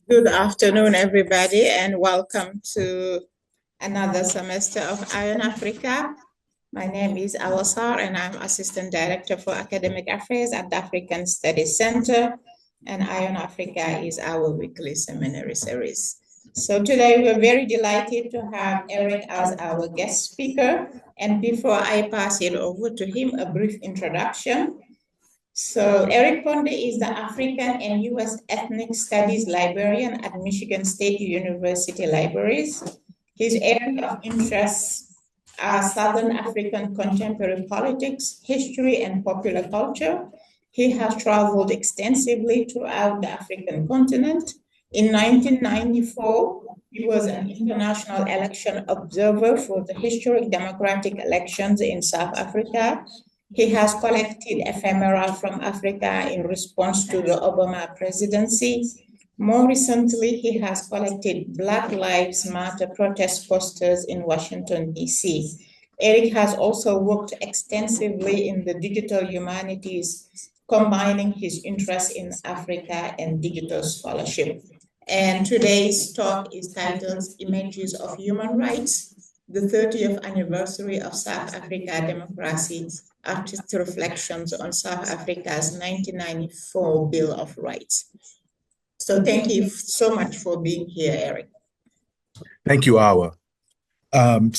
Good afternoon, everybody, and welcome to another semester of Ion Africa. My name is Awasar, and I'm Assistant Director for Academic Affairs at the African Studies Center, and Ion Africa is our weekly seminary series. So today we're very delighted to have Erik as our guest speaker, and before I pass it over to him, a brief introduction. So Erik Ponder is the African and U.S. Ethnic Studies Librarian at Michigan State University Libraries. His area of interest are Southern African contemporary politics, history, and popular culture. He has traveled extensively throughout the African continent. In 1994, he was an international election observer for the historic democratic elections in South Africa. He has collected ephemera from Africa in response to the Obama presidency. More recently, he has collected Black Lives Matter protest posters in Washington, D.C. Erik has also worked extensively in the digital humanities, combining his interest in Africa and digital scholarship. And today's talk is titled Images of Human Rights, the 30th anniversary of South Africa democracy, artist reflections on South Africa's 1994 Bill of Rights. So thank you so much for being here, Erik. Thank you, Awa. In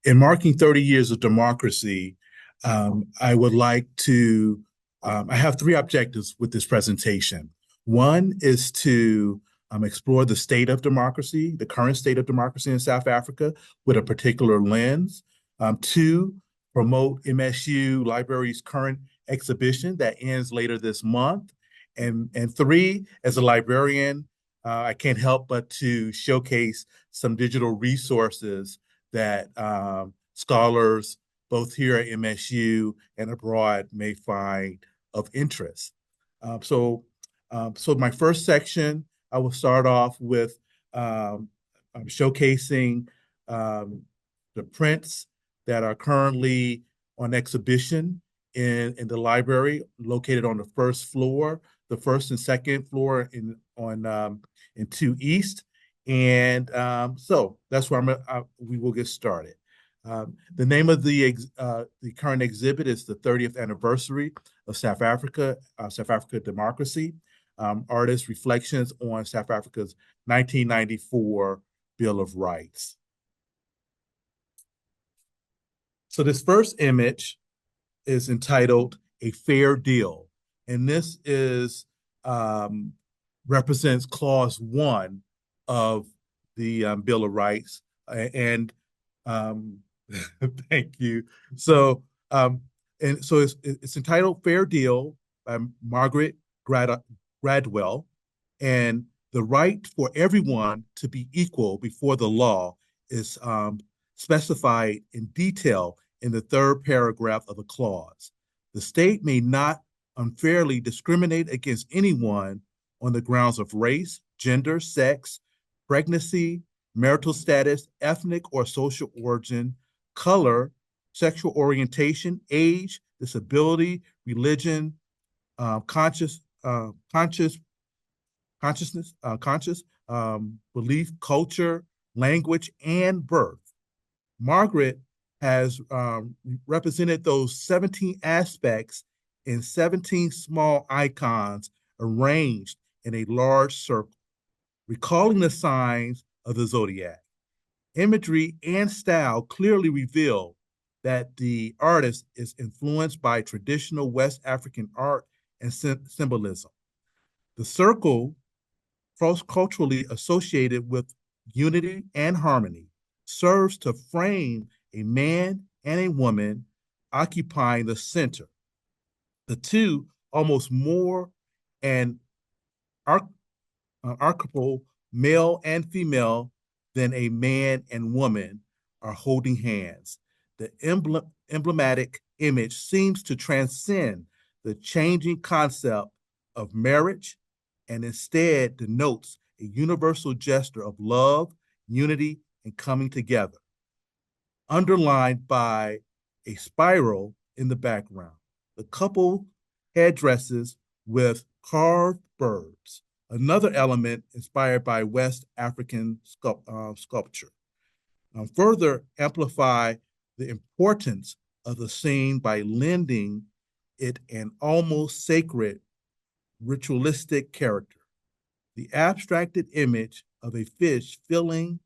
marking 30 years of democracy, I would like to, I have three objectives with this presentation. One is to explore the state of democracy, the current state of democracy in South Africa with a particular lens. Two, promote MSU Library's current exhibition that ends later this month. And three, as a librarian, I can't help but to showcase some digital resources that scholars, both here at MSU and abroad, may find of interest. So my first section, I will start off with showcasing the prints that are currently on exhibition in the library located on the first floor, the first and second floor in 2 East. And so that's where we will get started. The name of the current exhibit is the 30th anniversary of South Africa democracy, artist reflections on South Africa's 1994 Bill of Rights. So this first image is entitled A Fair Deal. And this is represents clause 1 of the Bill of Rights. And thank you. So it's entitled Fair Deal by Margaret Gradwell. And the right for everyone to be equal before the law is specified in detail in the third paragraph of the clause. The state may not unfairly discriminate against anyone on the grounds of race, gender, sex, pregnancy, marital status, ethnic or social origin, color, sexual orientation, age, disability, religion, conscious belief, culture, language, and birth. Margaret has represented those 17 aspects in 17 small icons arranged in a large circle, recalling the signs of the zodiac. Imagery and style clearly reveal that the artist is influenced by traditional West African art and symbolism. The circle, cross-culturally associated with unity and harmony, serves to frame a man and a woman occupying the center. The two, almost more an archetypal male and female than a man and woman, are holding hands. The emblematic image seems to transcend the changing concept of marriage and instead denotes a universal gesture of love, unity, and coming together, underlined by a spiral in the background. The couple headdresses with carved birds, another element inspired by West African sculpture. Further amplify the importance of the scene by lending it an almost sacred ritualistic character. The abstracted image of a fish filling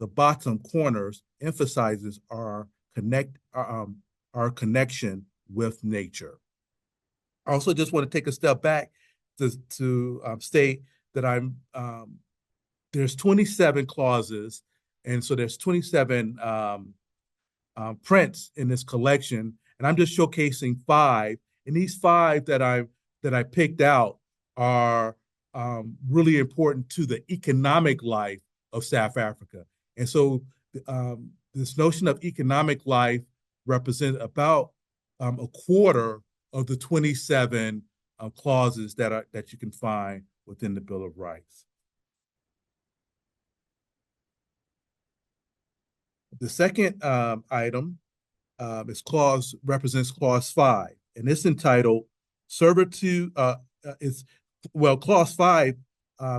the bottom corners emphasizes our connection with nature. I also just want to take a step back to state that there's 27 clauses, and so there's 27 prints in this collection, and I'm just showcasing 5. And these 5 that I picked out are really important to the economic life of South Africa. And so this notion of economic life represents about a quarter of the 27 clauses that you can find within the Bill of Rights. The second item represents clause 5, and it's entitled servitude. Clause 5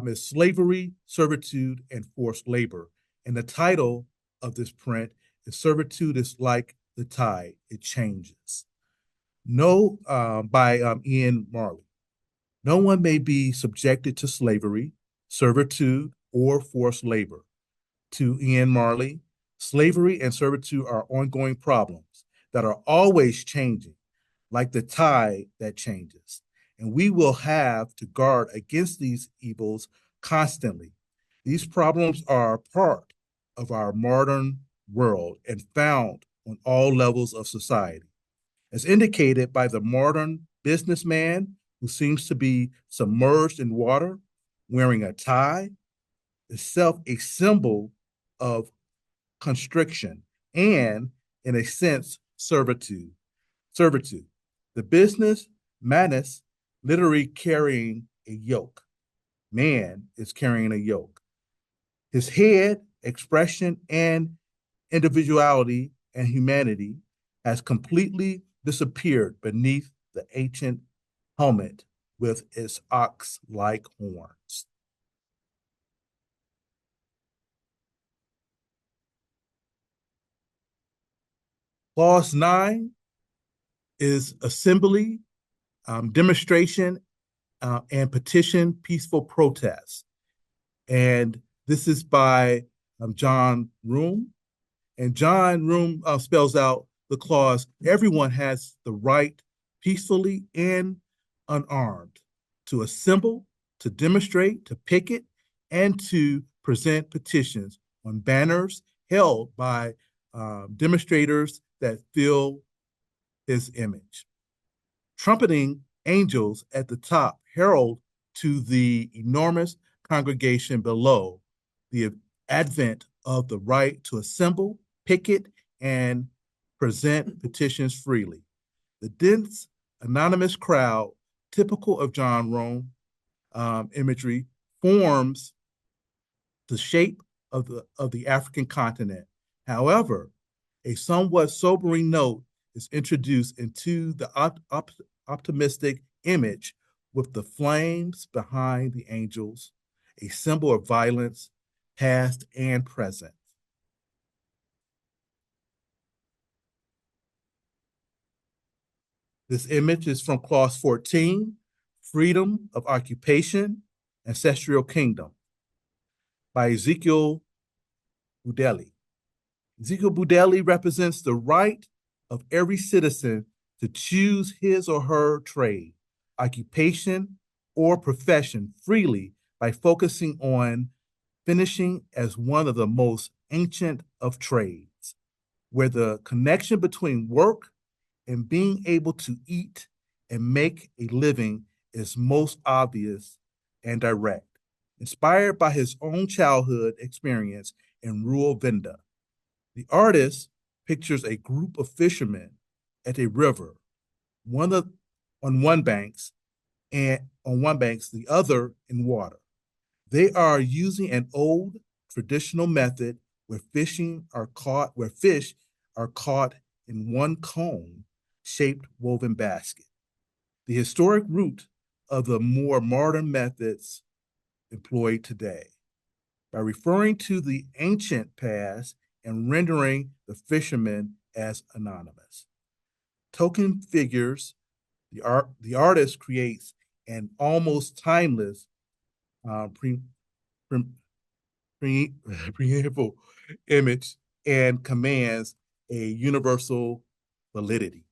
is slavery, servitude, and forced labor. And the title of this print is Servitude is Like the Tide, It Changes. By Ian Marley. No one may be subjected to slavery, servitude, or forced labor. To Ian Marley, slavery and servitude are ongoing problems that are always changing, like the tide that changes. And we will have to guard against these evils constantly. These problems are part of our modern world and found on all levels of society. As indicated by the modern businessman who seems to be submerged in water, wearing a tie, itself a symbol of constriction and, in a sense, servitude. The business manus literally carrying a yoke. Man is carrying a yoke. His head, expression, and individuality and humanity has completely disappeared beneath the ancient helmet with its ox-like horns. Clause 9 is assembly, demonstration, and petition peaceful protest. And this is by John Room. And John Room spells out the clause, everyone has the right peacefully and unarmed to assemble, to demonstrate, to picket, and to present petitions on banners held by demonstrators that fill his image. Trumpeting angels at the top herald to the enormous congregation below the advent of the right to assemble, picket, and present petitions freely. The dense, anonymous crowd, typical of John Rome imagery, forms the shape of the African continent. However, a somewhat sobering note is introduced into the optimistic image with the flames behind the angels, a symbol of violence, past and present. This image is from clause 14, freedom of occupation, ancestral kingdom, by Ezekiel Budeli. Ezekiel Budeli represents the right of every citizen to choose his or her trade, occupation, or profession freely by focusing on finishing as one of the most ancient of trades, where the connection between work and being able to eat and make a living is most obvious and direct. Inspired by his own childhood experience in rural Venda, the artist pictures a group of fishermen at a river, on one banks, the other in water. They are using an old traditional method where fish are caught in one cone-shaped woven basket. The historic root of the more modern methods employed today by referring to the ancient past and rendering the fishermen as anonymous. Token figures, the artist creates an almost timeless preamble image and commands a universal validity.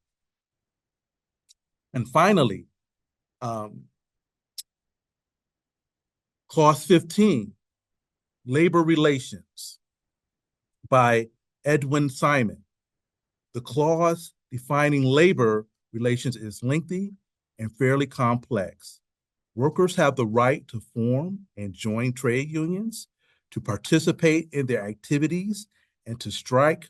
And finally, Clause 15, Labor Relations by Edwin Simon. The clause defining labor relations is lengthy and fairly complex. Workers have the right to form and join trade unions, to participate in their activities, and to strike,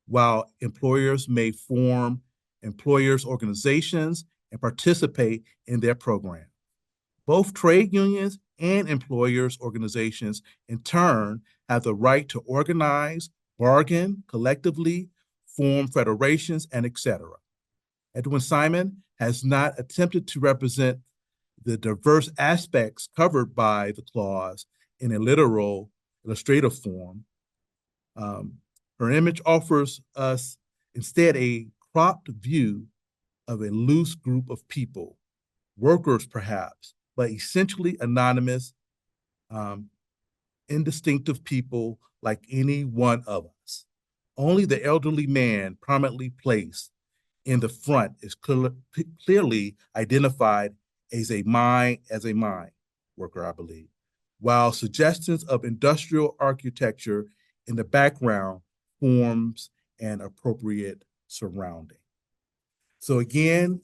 while employers may form employers' organizations and participate in their program. Both trade unions and employers' organizations, in turn, have the right to organize, bargain collectively, form federations, and etc. Edwin Simon has not attempted to represent the diverse aspects covered by the clause in a literal, illustrative form. Her image offers us instead a cropped view of a loose group of people, workers perhaps, but essentially anonymous, indistinctive people like any one of us. Only the elderly man prominently placed in the front is clearly identified as a mine worker, I believe, while suggestions of industrial architecture in the background forms an appropriate surrounding. So again,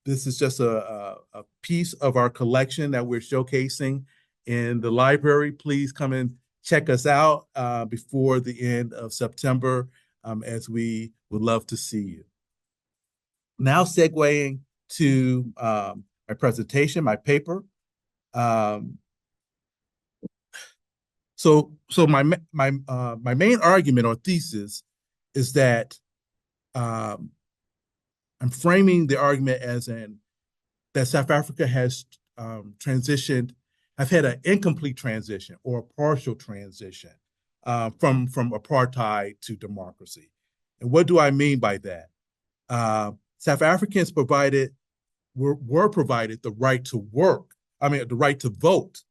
this is just a piece of our collection that we're showcasing in the library. Please come and check us out before the end of September, as we would love to see you. Now segueing to my presentation, my paper. So my main argument or thesis is that I'm framing the argument as that South Africa has transitioned, have had an incomplete transition or a partial transition from apartheid to democracy. And what do I mean by that? South Africans were provided the right to work, the right to vote.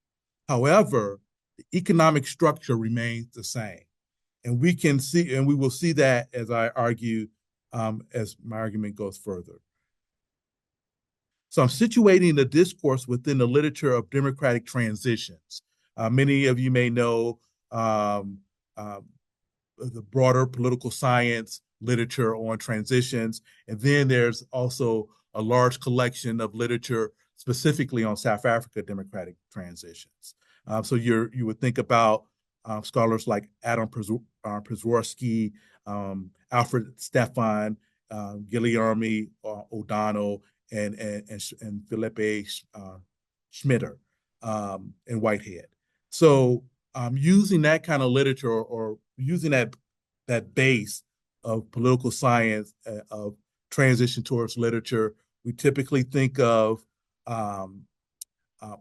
However, the economic structure remains the same. And we can see, and we will see that as I argue, as my argument goes further. So I'm situating the discourse within the literature of democratic transitions. Many of you may know the broader political science literature on transitions. And then there's also a large collection of literature specifically on South Africa democratic transitions. So you would think about scholars like Adam Przeworski, Alfred Stefan, Guilherme O'Donnell, and Philippe Schmitter in Whitehead. So using that kind of literature or using that base of political science, of transition towards literature, we typically think of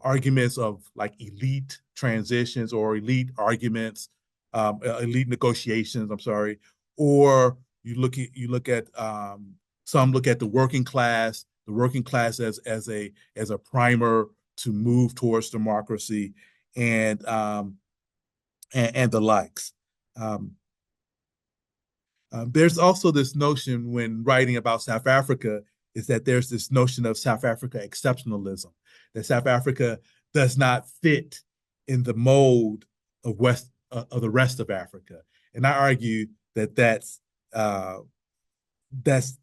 arguments of like elite transitions or elite arguments, elite negotiations, I'm sorry, or you look at some look at the working class as a primer to move towards democracy and the likes. There's also this notion when writing about South Africa is that there's this notion of South Africa exceptionalism, that South Africa does not fit in the mold of the rest of Africa. And I argue that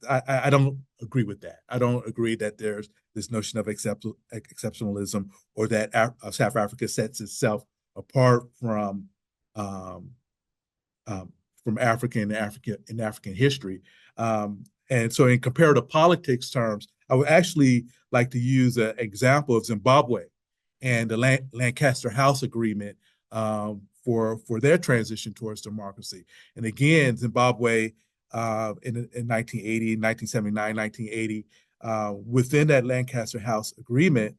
I don't agree with that. I don't agree that there's this notion of exceptionalism or that South Africa sets itself apart from African history. And so in comparative politics terms, I would actually like to use an example of Zimbabwe and the Lancaster House Agreement for their transition towards democracy. And again, Zimbabwe in 1980, 1979, 1980, within that Lancaster House Agreement,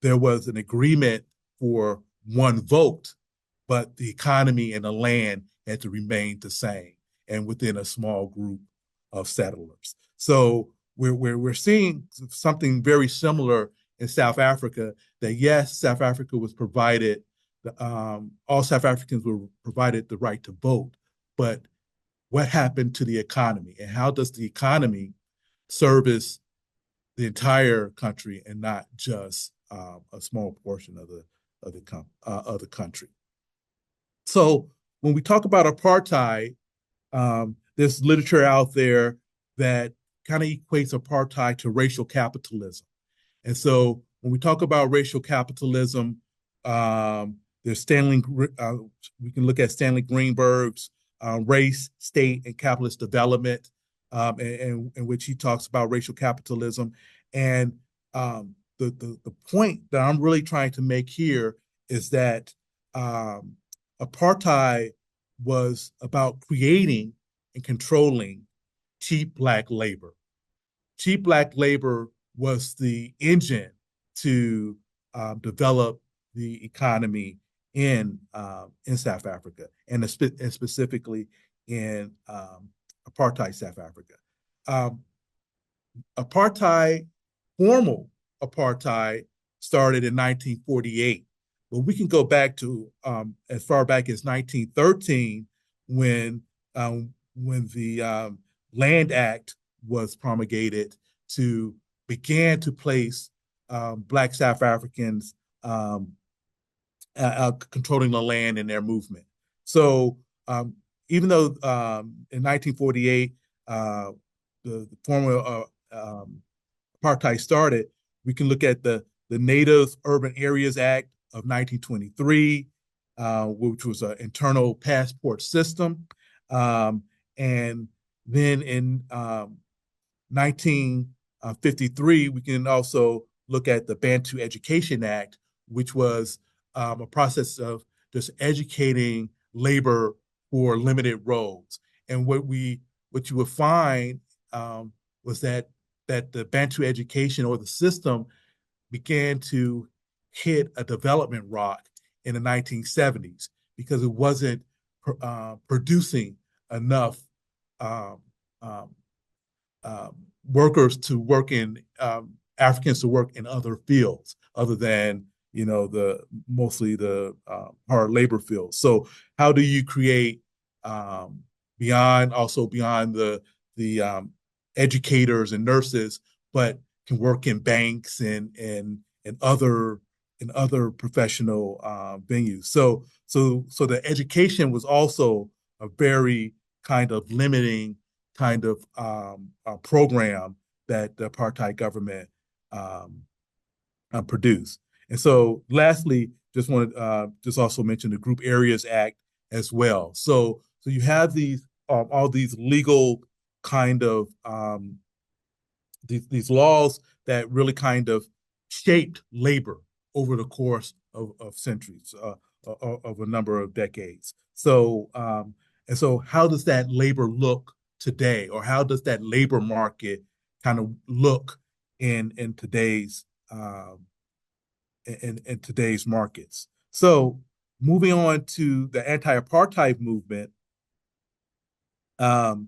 there was an agreement for one vote, but the economy and the land had to remain the same and within a small group of settlers. So we're seeing something very similar in South Africa, that yes, South Africa was provided, all South Africans were provided the right to vote, but what happened to the economy, and how does the economy service the entire country and not just a small portion of the country? So when we talk about apartheid, there's literature out there that kind of equates apartheid to racial capitalism. And so when we talk about racial capitalism, there's we can look at Stanley Greenberg's Race, State, and Capitalist Development, in which he talks about racial capitalism. And the point that I'm really trying to make here is that apartheid was about creating and controlling cheap Black labor. Cheap Black labor was the engine to develop the economy in South Africa, and specifically in apartheid South Africa. Apartheid, formal apartheid, started in 1948. But we can go back to as far back as 1913, when the Land Act was promulgated to begin to place Black South Africans controlling the land and their movement. So even though in 1948 the former apartheid started, we can look at the Native Urban Areas Act of 1923, which was an internal passport system. And then in 1953, we can also look at the Bantu Education Act, which was a process of just educating labor for limited roles. And what you would find was that the Bantu education, or the system, began to hit a development rock in the 1970s because it wasn't producing enough workers to work in Africans to work in other fields other than mostly the hard labor fields. So how do you create beyond the educators and nurses, but can work in banks and other professional venues? So the education was also a very kind of limiting kind of program that the apartheid government produced. And so lastly, just want to just also mention the Group Areas Act as well. So you have these all these legal kind of these laws that really kind of shaped labor over the course of centuries, of a number of decades. So and so how does that labor look today, or how does that labor market kind of look in today's in today's markets? So moving on to the anti-apartheid movement, when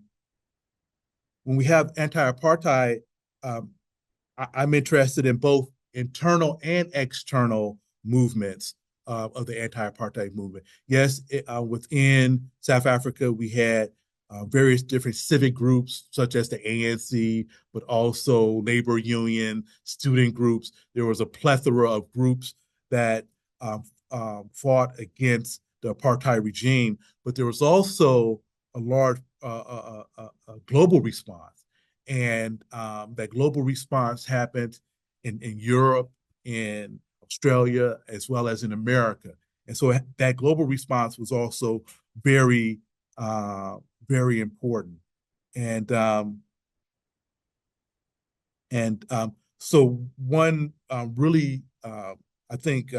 we have anti-apartheid, I'm interested in both internal and external movements of the anti-apartheid movement. Yes, within South Africa, we had various different civic groups, such as the ANC, but also labor union, student groups. There was a plethora of groups that fought against the apartheid regime, but there was also a large a global response. And that global response happened in Europe, in Australia, as well as in America. And so that global response was also very, very important. And so one really, I think,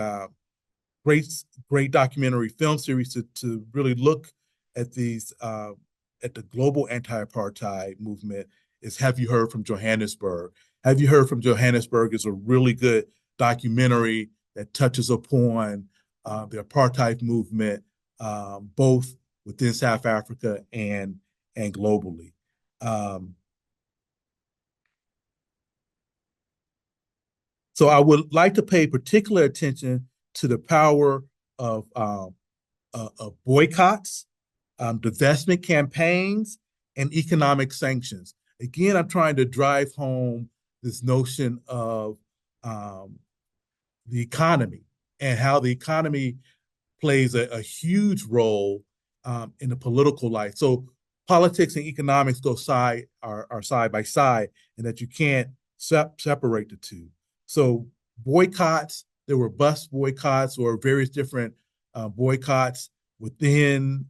great documentary film series to really look at these at the global anti-apartheid movement is Have You Heard from Johannesburg? Have You Heard from Johannesburg is a really good documentary that touches upon the apartheid movement, both within South Africa and globally. So I would like to pay particular attention to the power of boycotts, divestment campaigns, and economic sanctions. Again, I'm trying to drive home this notion of the economy and how the economy plays a huge role in the political life. So politics and economics are side by side, and that you can't separate the two. So boycotts, there were bus boycotts or various different boycotts within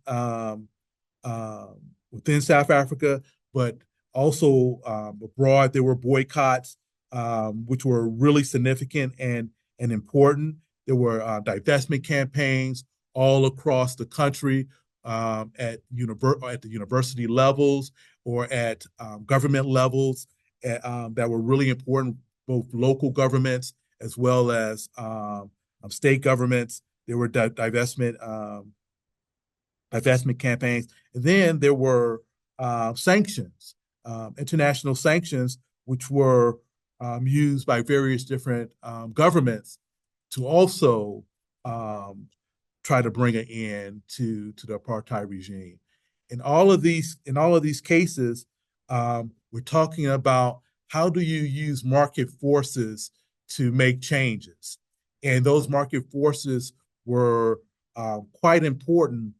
within South Africa, but also abroad there were boycotts which were really significant and important. There were divestment campaigns all across the country at the university levels or at government levels that were really important, both local governments as well as state governments. There were divestment campaigns. And then there were sanctions, international sanctions, which were used by various different governments to also try to bring an end to the apartheid regime. In all of these cases, we're talking about how do you use market forces to make changes, and those market forces were quite important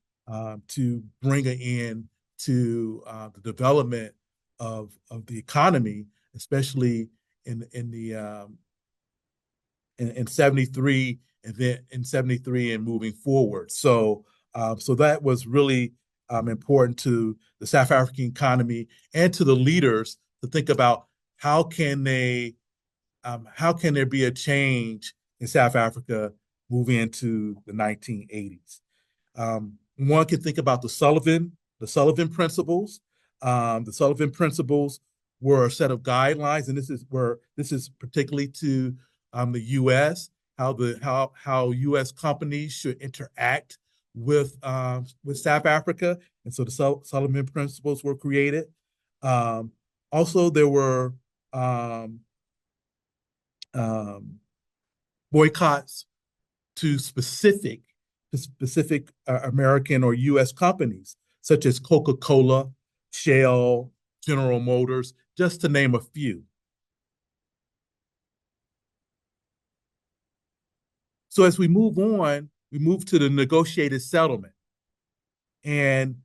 to bring an end to the development of the economy, especially in the in 73 and then in 73 and moving forward. So so that was really important to the South African economy and to the leaders to think about how can there be a change in South Africa moving into the 1980s. One can think about the Sullivan principles. The Sullivan principles were a set of guidelines, and this is particularly to the U.S. how U.S. companies should interact with South Africa, and so the Sullivan principles were created. Also, there were boycotts to specific American or U.S. companies, such as Coca-Cola, Shell, General Motors, just to name a few. So as we move on, we move to the negotiated settlement. And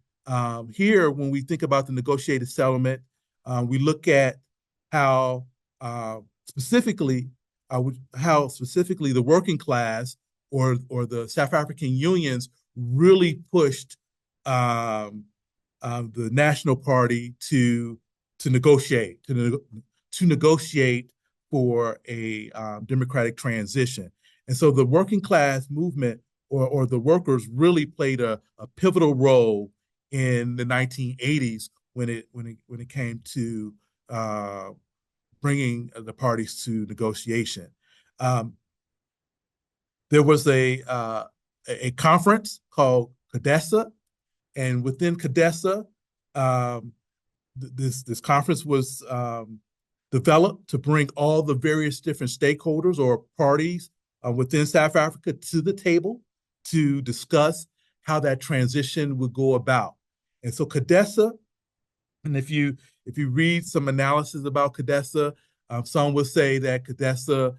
here, when we think about the negotiated settlement, we look at how specifically the working class or the South African unions really pushed the National Party to negotiate for a democratic transition. And so the working class movement or the workers really played a pivotal role in the 1980s when it came to bringing the parties to negotiation. There was a conference called CODESA, and within CODESA, this conference was developed to bring all the various different stakeholders or parties within South Africa to the table to discuss how that transition would go about. And so CODESA, and if you read some analysis about CODESA, some would say that CODESA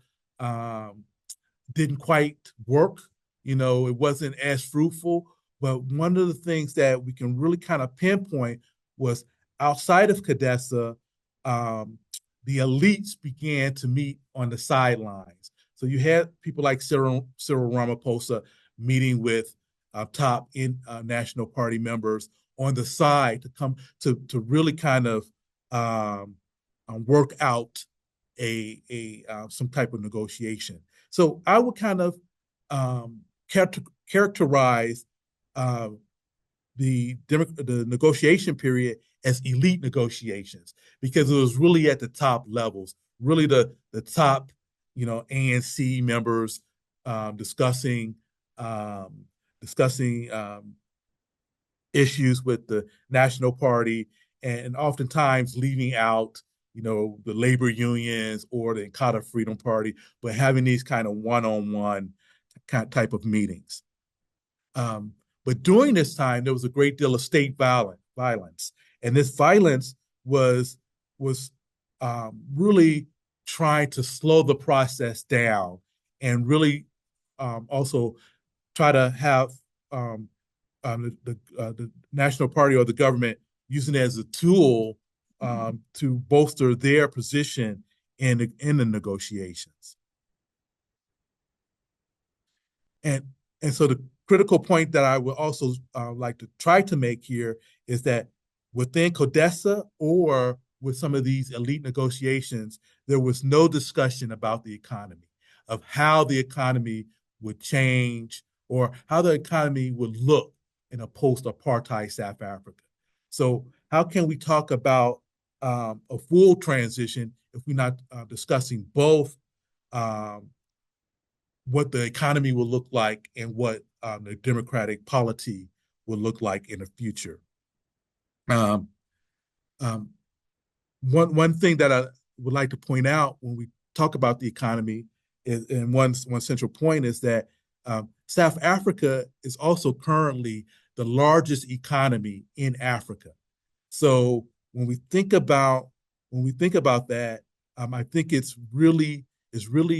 didn't quite work. You know, it wasn't as fruitful. But one of the things that we can really kind of pinpoint was outside of CODESA, the elites began to meet on the sidelines. So you had people like Cyril Ramaphosa meeting with top National Party members on the side to come to really kind of work out some type of negotiation. So I would kind of characterize the negotiation period as elite negotiations because it was really at the top levels, really the top ANC members discussing discussing issues with the National Party, and oftentimes leaving out, the labor unions or the Inkatha Freedom Party, but having these kind of one-on-one type of meetings. But during this time, there was a great deal of state violence, and this violence was really trying to slow the process down, and really also try to have the National Party or the government using it as a tool to bolster their position in the negotiations. And so the critical point that I would also like to try to make here is that within CODESA or with some of these elite negotiations, there was no discussion about the economy, of how the economy would change or how the economy would look in a post-apartheid South Africa. So how can we talk about a full transition if we're not discussing both what the economy will look like and what the democratic polity will look like in the future? Um, um, one thing that I would like to point out when we talk about the economy is, and one central point is that South Africa is also currently the largest economy in Africa. So when we think about that, I think it's really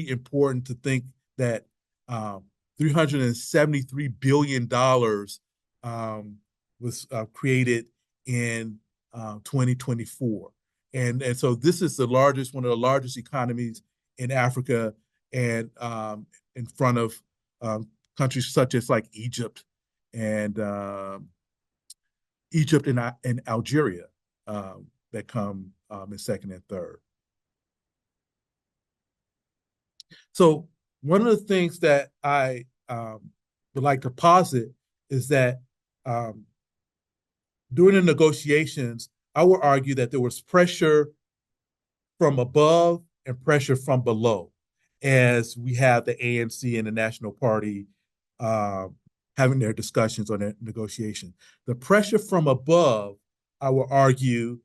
important to think that $373 billion was created in 2024. And so this is one of the largest economies in Africa, and in front of countries such as like Egypt and Algeria that come in second and third. So one of the things that I would like to posit is that during the negotiations, I would argue that there was pressure from above and pressure from below, as we have the ANC and the National Party having their discussions on their negotiation. The pressure from above, I would argue,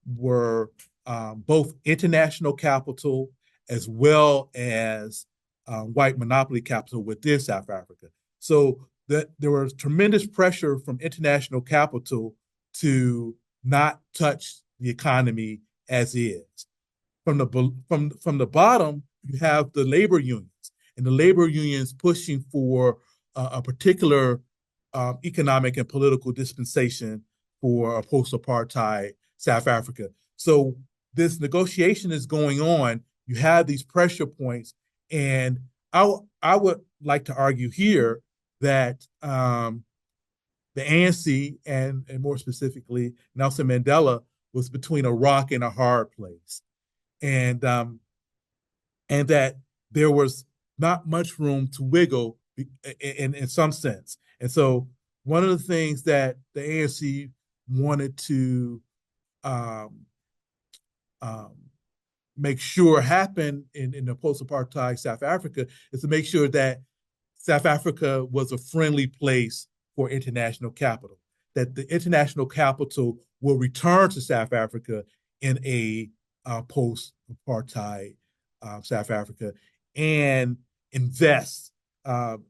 were both international capital as well as white monopoly capital within South Africa. So that there was tremendous pressure from international capital to not touch the economy as is. From the bottom, you have the labor unions, and the labor unions pushing for a particular economic and political dispensation for a post-apartheid South Africa. So this negotiation is going on. You have these pressure points, and I would like to argue here that the ANC and more specifically Nelson Mandela was between a rock and a hard place, and that there was not much room to wiggle in some sense. And so one of the things that the ANC wanted to make sure happen in the post-apartheid South Africa is to make sure that South Africa was a friendly place for international capital, that the international capital will return to South Africa in a post-apartheid South Africa and invest and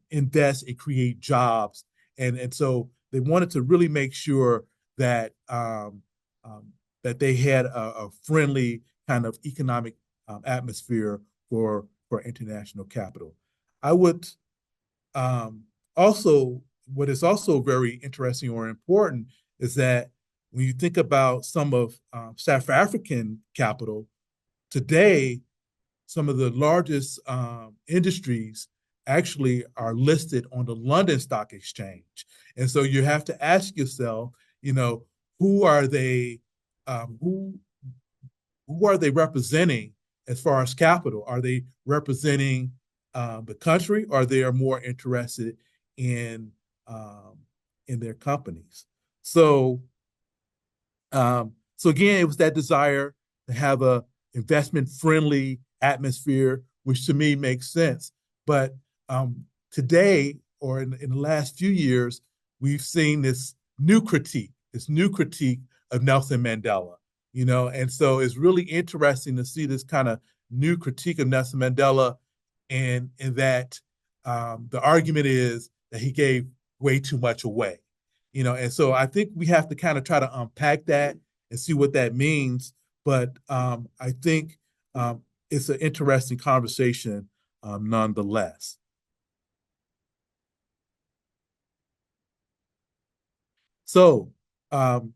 create jobs. And so they wanted to really make sure that that they had a friendly kind of economic atmosphere for international capital. I would also, what is also very interesting or important is that when you think about some of South African capital, today, some of the largest industries actually are listed on the London Stock Exchange. And so you have to ask yourself, who are they, who are they representing as far as capital? Are they representing the country, or they are more interested in their companies? So again, it was that desire to have a investment friendly atmosphere, which to me makes sense. But today, or in the last few years, we've seen this new critique of Nelson Mandela, and so it's really interesting to see this kind of new critique of Nelson Mandela, and that the argument is that he gave way too much away, and so I think we have to kind of try to unpack that and see what that means. But I think it's an interesting conversation nonetheless. So, um,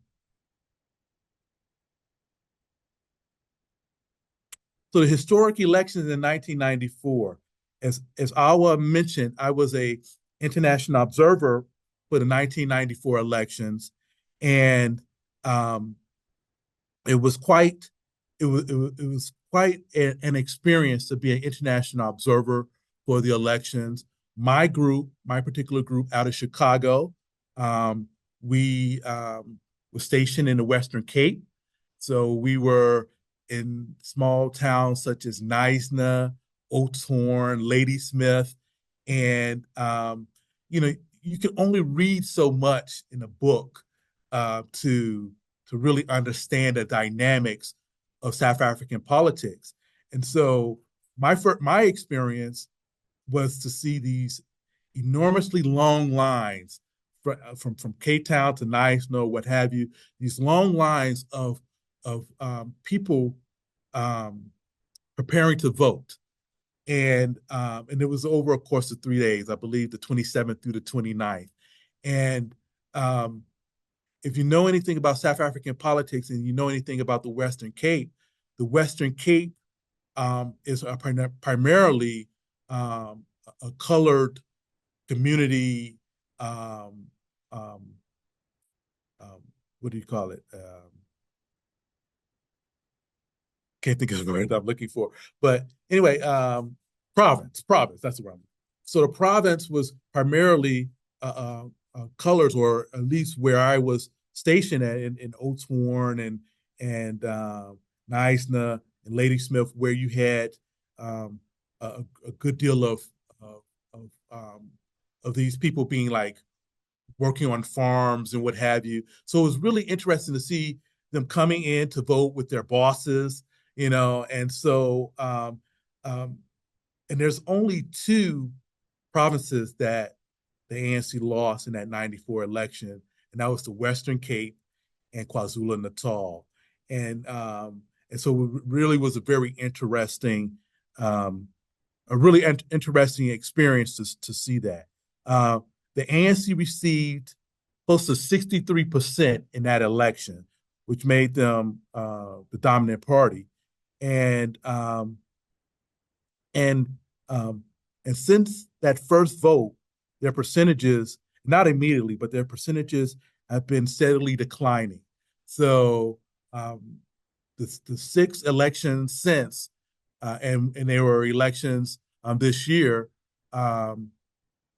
so the historic elections in 1994, as Awa mentioned, I was a international observer for the 1994 elections, and um, it was quite it was quite an experience to be an international observer for the elections. My particular group out of Chicago, um, we were stationed in the Western Cape, so we were in small towns such as Neisner, Oathorn, Ladysmith, and you know you can only read so much in a book to really understand the dynamics of South African politics. And so my experience was to see these enormously long lines from Cape Town to Knysna, what have you, these long lines of people um, preparing to vote. And it was over a course of 3 days, I believe the 27th through the 29th. And um, if you know anything about South African politics and you know anything about the Western Cape is primarily a colored community. Um, um, what do you call it? Can't think of the word I'm looking for. But anyway, province. That's the word. So the province was primarily colors, or at least where I was stationed at in Oathorn and Neisner and Ladysmith, where you had um, a good deal of of, um, of these people being like working on farms and what have you. So it was really interesting to see them coming in to vote with their bosses, and so um, and there's only two provinces that the ANC lost in that 94 election, and that was the Western Cape and KwaZulu-Natal. And so it really was um, a really interesting experience to see that. The ANC received close to 63% in that election, which made them the dominant party. And um, and um, and since that first vote, their percentages, not immediately, but their percentages have been steadily declining. So um, the six elections since, and there were elections this year, um,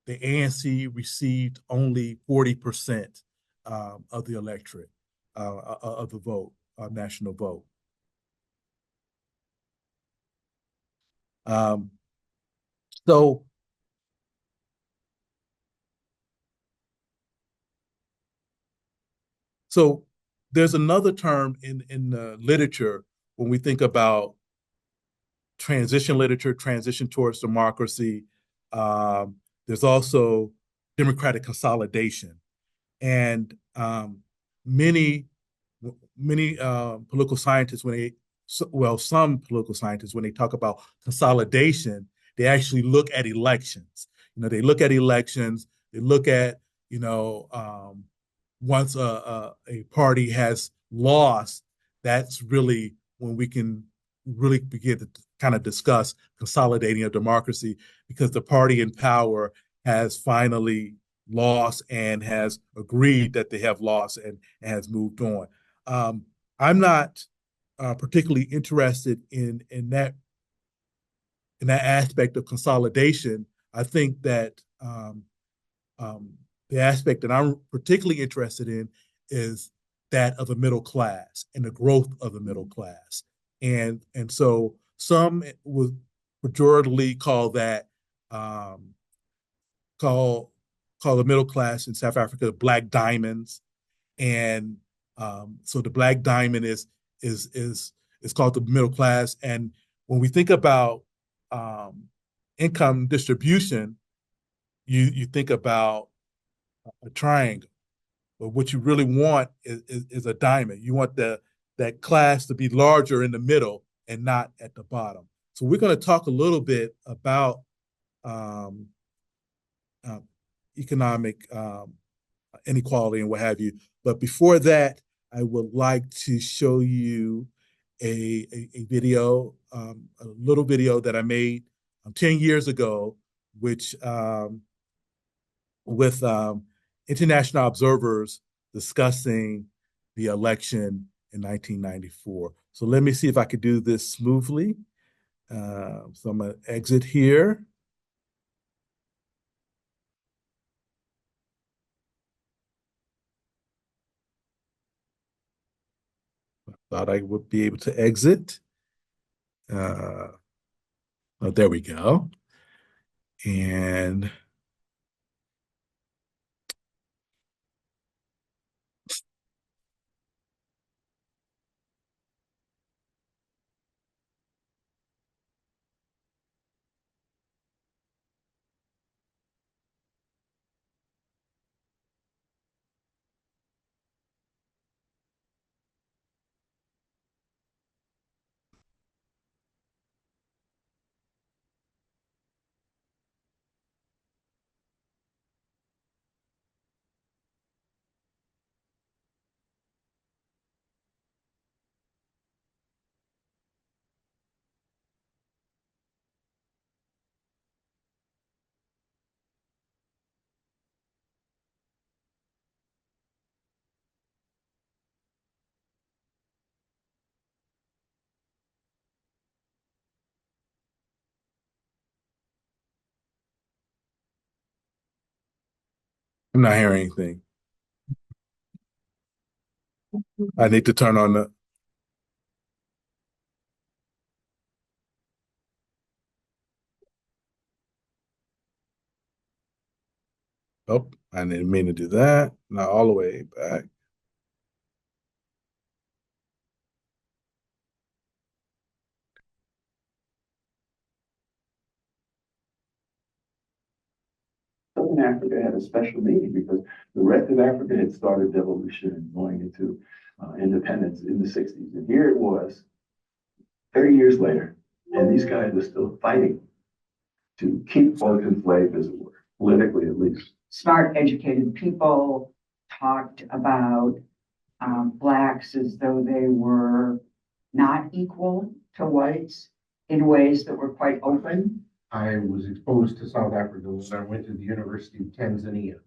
the ANC received only 40% of the electorate, of the vote, national vote. Um, so So there's another term in the literature when we think about transition literature, transition towards democracy. Um, there's also democratic consolidation, and many many political scientists some political scientists, when they talk about consolidation, they actually look at elections. They look at elections. They look at you know once a party has lost, that's really when we can really begin to kind of discuss consolidating a democracy, because the party in power has finally lost and has agreed that they have lost and has moved on. I'm not particularly interested in that aspect of consolidation. I think that um, the aspect that I'm particularly interested in is that of the middle class and the growth of the middle class. And so Some would pejoratively call that call the middle class in South Africa black diamonds, and so the black diamond is called the middle class. And when we think about income distribution, you think about a triangle, but what you really want is a diamond. You want that class to be larger in the middle and not at the bottom. So we're going to talk a little bit about um, uh, economic inequality and what have you. But before that, I would like to show you a video, a little video that I made 10 years ago, which with international observers discussing the election in 1994. So let me see if I could do this smoothly. So I'm going to exit here. Thought I would be able to exit. Oh, there we go. And I'm not hearing anything. I need to turn on the. Oh, I didn't mean to do that. Not all the way back. Southern Africa had a special need because the rest of Africa had started devolution and going into independence in the 60s. And here it was 30 years later, and these guys are still fighting to keep folk enslaved, as it were, politically at least. Smart, educated people talked about Blacks as though they were not equal to whites in ways that were quite open. I was exposed to South Africa when I went to the University of Tanzania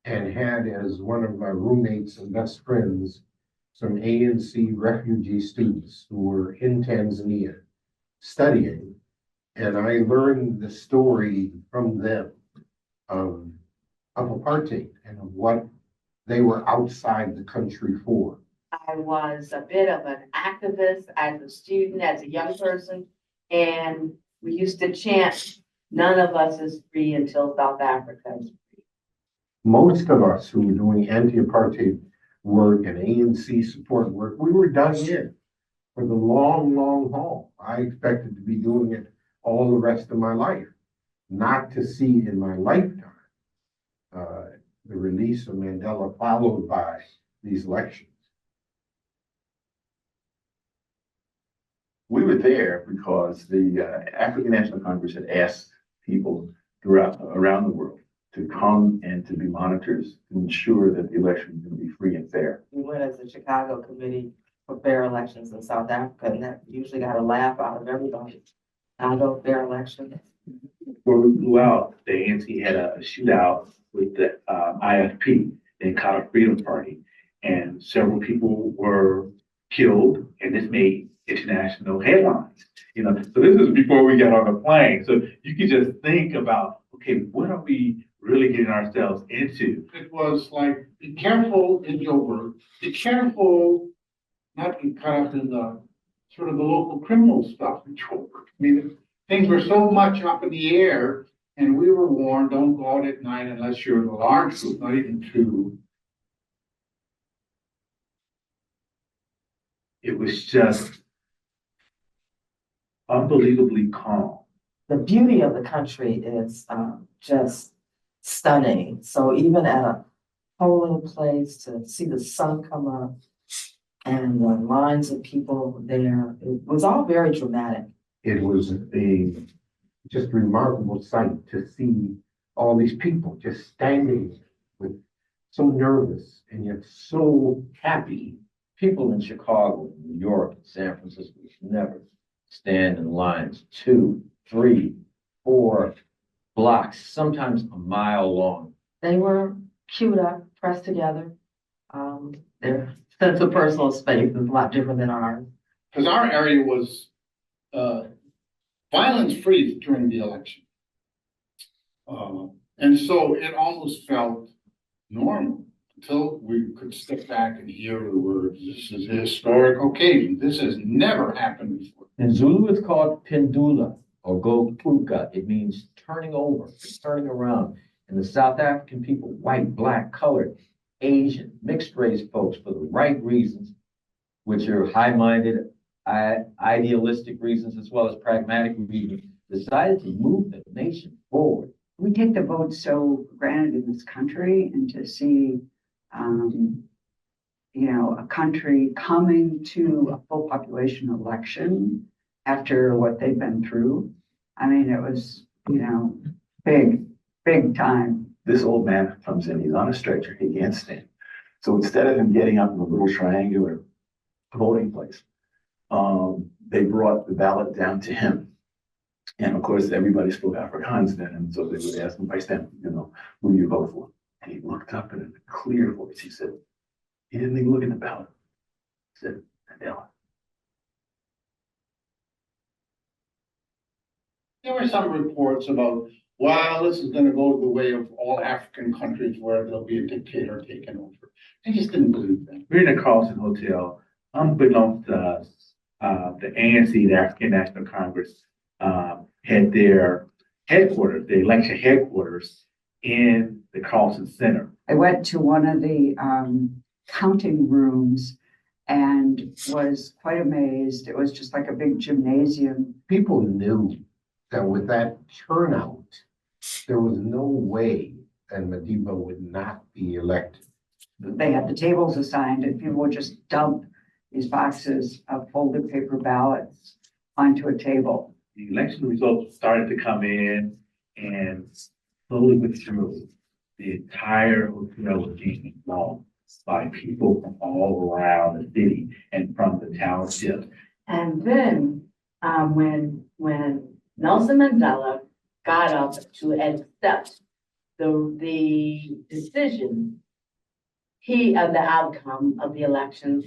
and had as one of my roommates and best friends some ANC refugee students who were in Tanzania studying. And I learned the story from them of apartheid and of what they were outside the country for. I was a bit of an activist as a student, as a young person, and we used to chant, "None of us is free until South Africa is free." Most of us who were doing anti-apartheid work and ANC support work, we were done in for the long, long haul. I expected to be doing it all the rest of my life, not to see in my lifetime the release of Mandela followed by these elections. We were there because the African National Congress had asked people around the world to come and to be monitors to ensure that the election was going to be free and fair. We went as the Chicago Committee for Fair Elections in South Africa, and that usually got a laugh out of everybody. Chicago fair elections. Before we flew out, the ANC had a shootout with the IFP, the Inkatha Freedom Party, and several people were killed, and this made international headlines. So this is before we got on the plane. So you can just think about, okay, what are we really getting ourselves into? It was like, be careful in your work, be careful not to get caught up in the sort of the local criminal stuff in Joburg. I mean, things were so much up in the air, and we were warned, don't go out at night unless you're in a large group, not even two. It was just unbelievably calm. The beauty of the country is just stunning. So even at a polling place, to see the sun come up and the lines of people there, it was all very dramatic. It was a just remarkable sight to see all these people just standing with so nervous and yet so happy. People in Chicago, New York, and San Francisco never stand in lines 2, 3, 4 blocks, sometimes a mile long. They were queued up, pressed together. Their sense of personal space is a lot different than ours. Because our area was violence-free during the election. And so it almost felt normal until we could step back and hear the words, this is a historic occasion. This has never happened before. In Zulu, it's called pendula or gopuka. It means turning over, turning around. And the South African people, white, black, colored, Asian, mixed race folks, for the right reasons, which are high-minded, idealistic reasons, as well as pragmatic reasons, decided to move the nation forward. We take the vote so for granted in this country, and to see, a country coming to a full population election after what they've been through. I mean, it was, big time. This old man comes in, he's on a stretcher, he can't stand. So instead of him getting up in a little triangular voting place, they brought the ballot down to him. And of course, everybody spoke Afrikaans then, and so they would ask him by stem, who do you vote for? And he looked up in a clear voice, he said, he didn't even look at the ballot. He said, Mandela. There were some reports about, well, this is going to go the way of all African countries where there'll be a dictator taken over. I just didn't believe that. We're in the Carlson Hotel, unbeknownst to us, the ANC, the African National Congress, had their headquarters, the election headquarters in the Carlson Center. I went to one of the counting rooms and was quite amazed. It was just like a big gymnasium. People knew that with that turnout, there was no way that Madiba would not be elected. They had the tables assigned, and people would just dump these boxes of folded paper ballots onto a table. The election results started to come in and slowly but surely, the entire hotel was being involved by people from all around the city and from the township. And then, when Nelson Mandela got up to accept the decision, of the outcome of the election,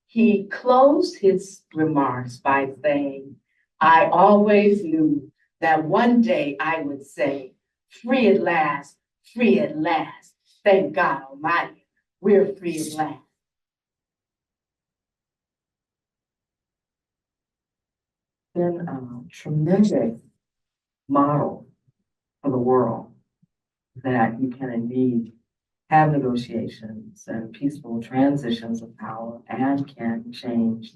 he closed his remarks by saying, I always knew that one day I would say, free at last, free at last. Thank God Almighty, we're free at last. Been a tremendous model for the world that you can indeed have negotiations and peaceful transitions of power and can change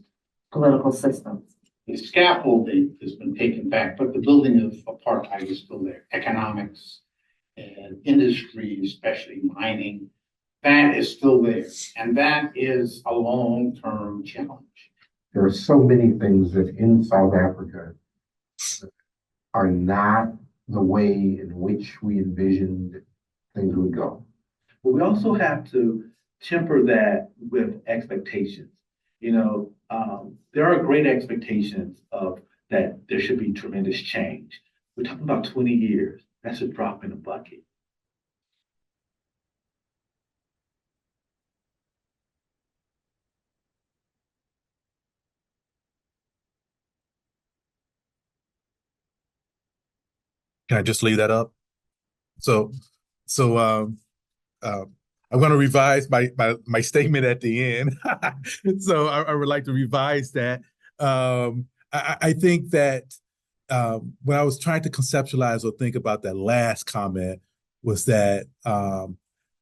political systems. The scaffolding has been taken back, but the building of apartheid is still there. Economics and industry, especially mining, that is still there. And that is a long-term challenge. There are so many things that in South Africa are not the way in which we envisioned things would go. But we also have to temper that with expectations. There are great expectations of that there should be tremendous change. We're talking about 20 years. That's a drop in the bucket. Can I just leave that up? So I'm going to revise my statement at the end. So I would like to revise that. I think that when I was trying to conceptualize or think about that last comment was that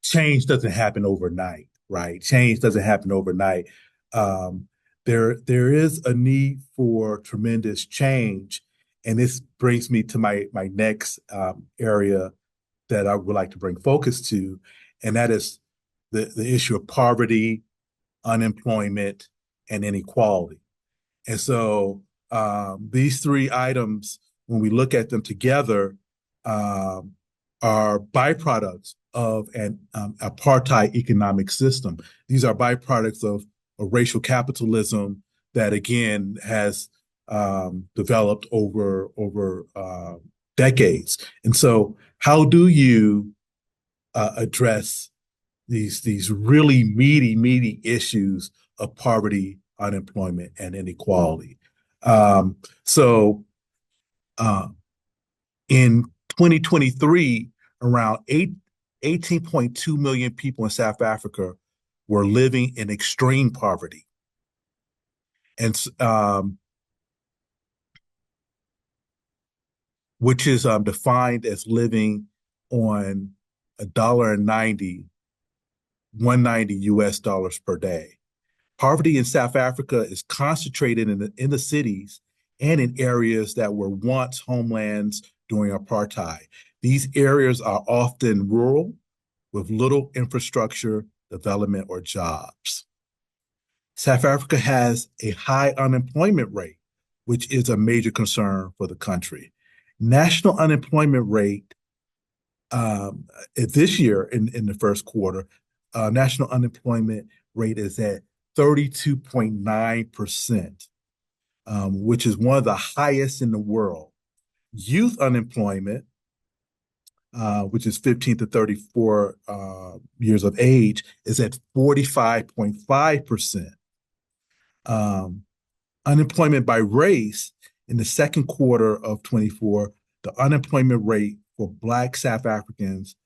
change doesn't happen overnight, right? Change doesn't happen overnight. Um, there is a need for tremendous change, and this brings me to my next area that I would like to bring focus to, and that is the issue of poverty, unemployment, and inequality. And so these three items, when we look at them together, um, are byproducts of an apartheid economic system. These are byproducts of racial capitalism that, again, has developed over decades. And so, how do you address these really meaty issues of poverty, unemployment, and inequality? So uh, in 2023, around 18.2 million people in South Africa were living in extreme poverty. And which is defined as living on $1.90, 190 US dollars per day. Poverty in South Africa is concentrated in the cities and in areas that were once homelands during apartheid. These areas are often rural with little infrastructure, development, or jobs. South Africa has a high unemployment rate, which is a major concern for the country. National unemployment rate this year in the first quarter, national unemployment rate is at 32.9%, which is one of the highest in the world. Youth unemployment, which is 15 to 34 years of age, is at 45.5%. Unemployment by race in the second quarter of 24, the unemployment rate for Black South Africans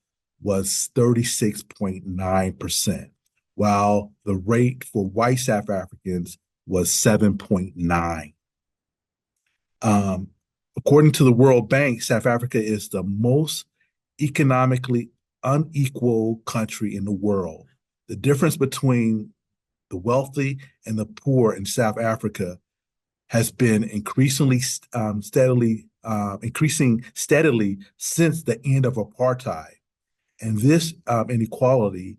was 36.9%, while the rate for white South Africans was 7.9. According to the World Bank, South Africa is the most economically unequal country in the world. The difference between the wealthy and the poor in South Africa has been increasing steadily since the end of apartheid. And this inequality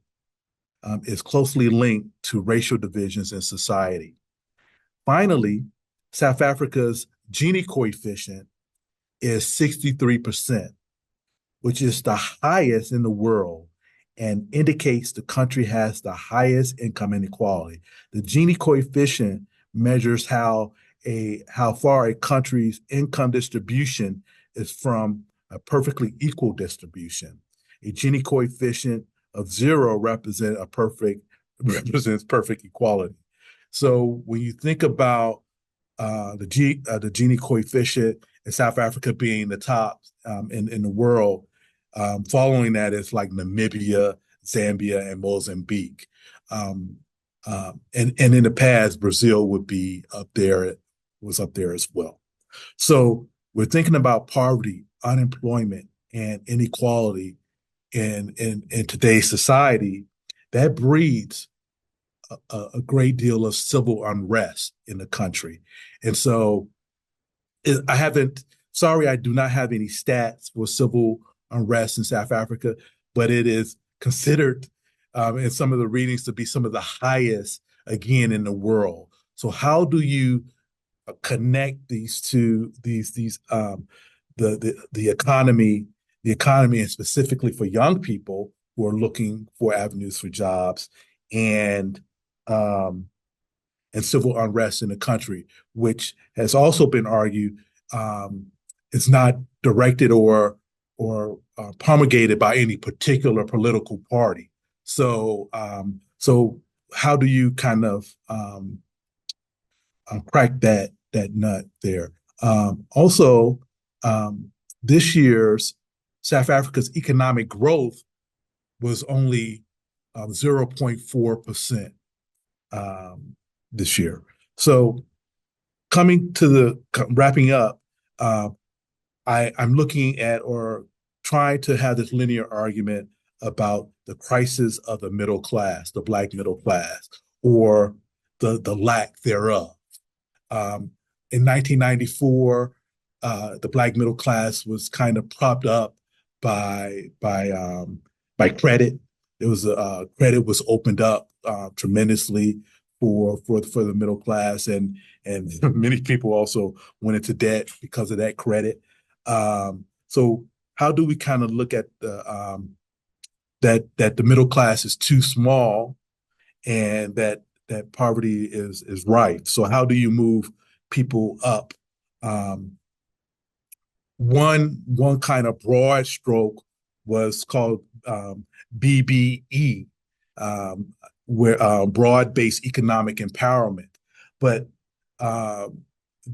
is closely linked to racial divisions in society. Finally, South Africa's Gini coefficient is 63%, which is the highest in the world and indicates the country has the highest income inequality. The Gini coefficient measures how far a country's income distribution is from a perfectly equal distribution. A Gini coefficient of 0 represents perfect equality. So when you think about the Gini coefficient in South Africa being the top in the world, following that is like Namibia, Zambia, and Mozambique. And in the past, Brazil would be up there, was up there as well. So we're thinking about poverty, unemployment, and inequality in today's society. That breeds a great deal of civil unrest in the country. And so I do not have any stats for civil unrest in South Africa, but it is considered in some of the readings to be some of the highest, again, in the world. So how do you connect these two, the economy, and specifically for young people who are looking for avenues for jobs, and civil unrest in the country, which has also been argued is not directed or promulgated by any particular political party. So how do you kind of crack that nut there? Also, this year's South Africa's economic growth was only 0.4% this year. So coming to the wrapping up, I'm looking at or trying to have this linear argument about the crisis of the middle class, the Black middle class, or the lack thereof. In 1994, the Black middle class was kind of propped up by credit. It was credit was opened up tremendously for the middle class, and many people also went into debt because of that credit. So how do we kind of look at the that the middle class is too small, and that poverty is rife? So how do you move people up? One kind of broad stroke was called BBE, where broad-based economic empowerment. But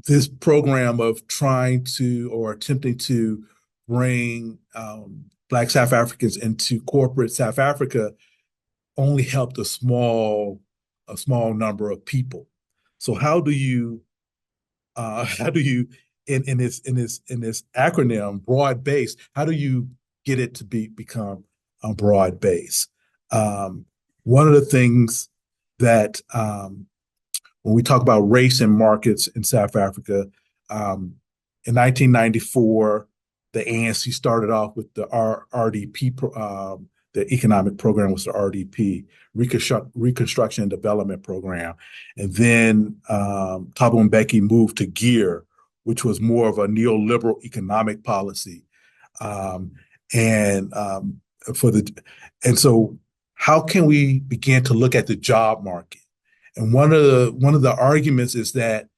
this program of trying to or attempting to bring Black South Africans into corporate South Africa only helped a small number of people. So how do you in this acronym broad base, how do you get it to become a broad base? One of the things that when we talk about race and markets in South Africa, in 1994, the ANC started off with the RDP, the economic program was the RDP, Reconstruction and Development Program. And then Thabo Mbeki moved to GEAR, which was more of a neoliberal economic policy. And so how can we begin to look at the job market? And one of the arguments is that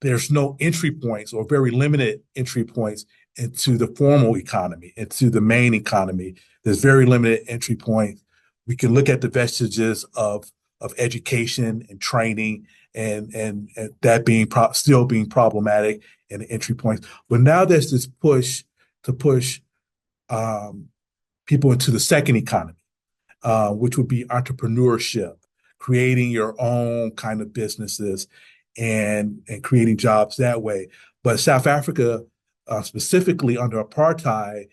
there's no entry points or very limited entry points into the formal economy, into the main economy. There's very limited entry points. We can look at the vestiges of education and training and that being still being problematic and the entry points. But now there's this push to push people into the second economy, which would be entrepreneurship, creating your own kind of businesses and creating jobs that way. But South Africa, specifically under apartheid,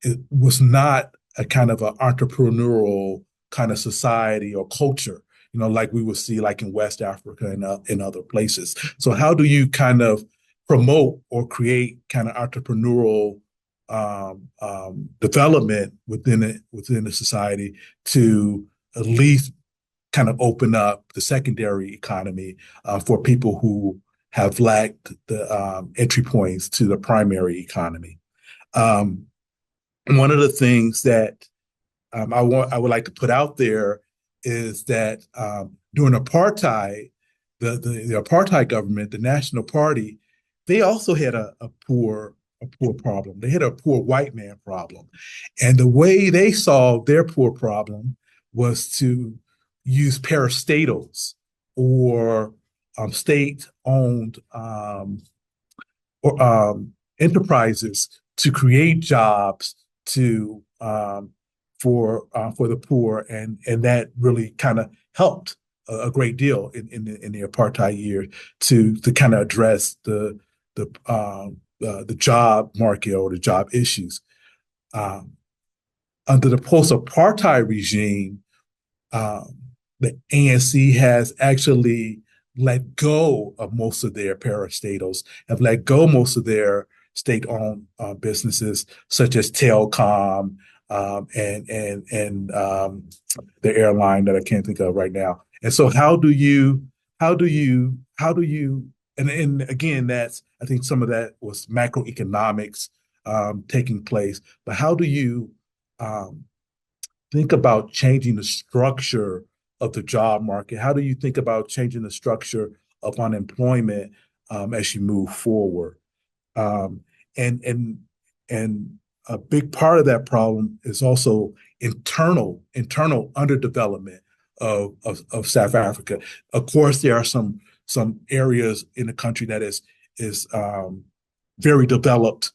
it was not a kind of an entrepreneurial kind of society or culture, like we would see like in West Africa and in other places. So how do you kind of promote or create kind of entrepreneurial development within the society to at least kind of open up the secondary economy for people who have lacked the entry points to the primary economy? One of the things that I would like to put out there is that during apartheid, the apartheid government, the National Party, they also had a poor problem. They had a poor white man problem, and the way they solved their poor problem was to use parastatals or state-owned enterprises to create jobs for the poor, and that really kind of helped a great deal in the apartheid year to kind of address the job market or the job issues. Under the post-apartheid regime, the ANC has actually let go of most of their parastatals, have let go most of their state-owned businesses, such as Telcom and the airline that I can't think of right now. And so, how do you, and again, that's, I think some of that was macroeconomics taking place, but how do you think about changing the structure of the job market? How do you think about changing the structure of unemployment as you move forward? And a big part of that problem is also internal underdevelopment of South Africa. Of course, there are some areas in the country that is very developed,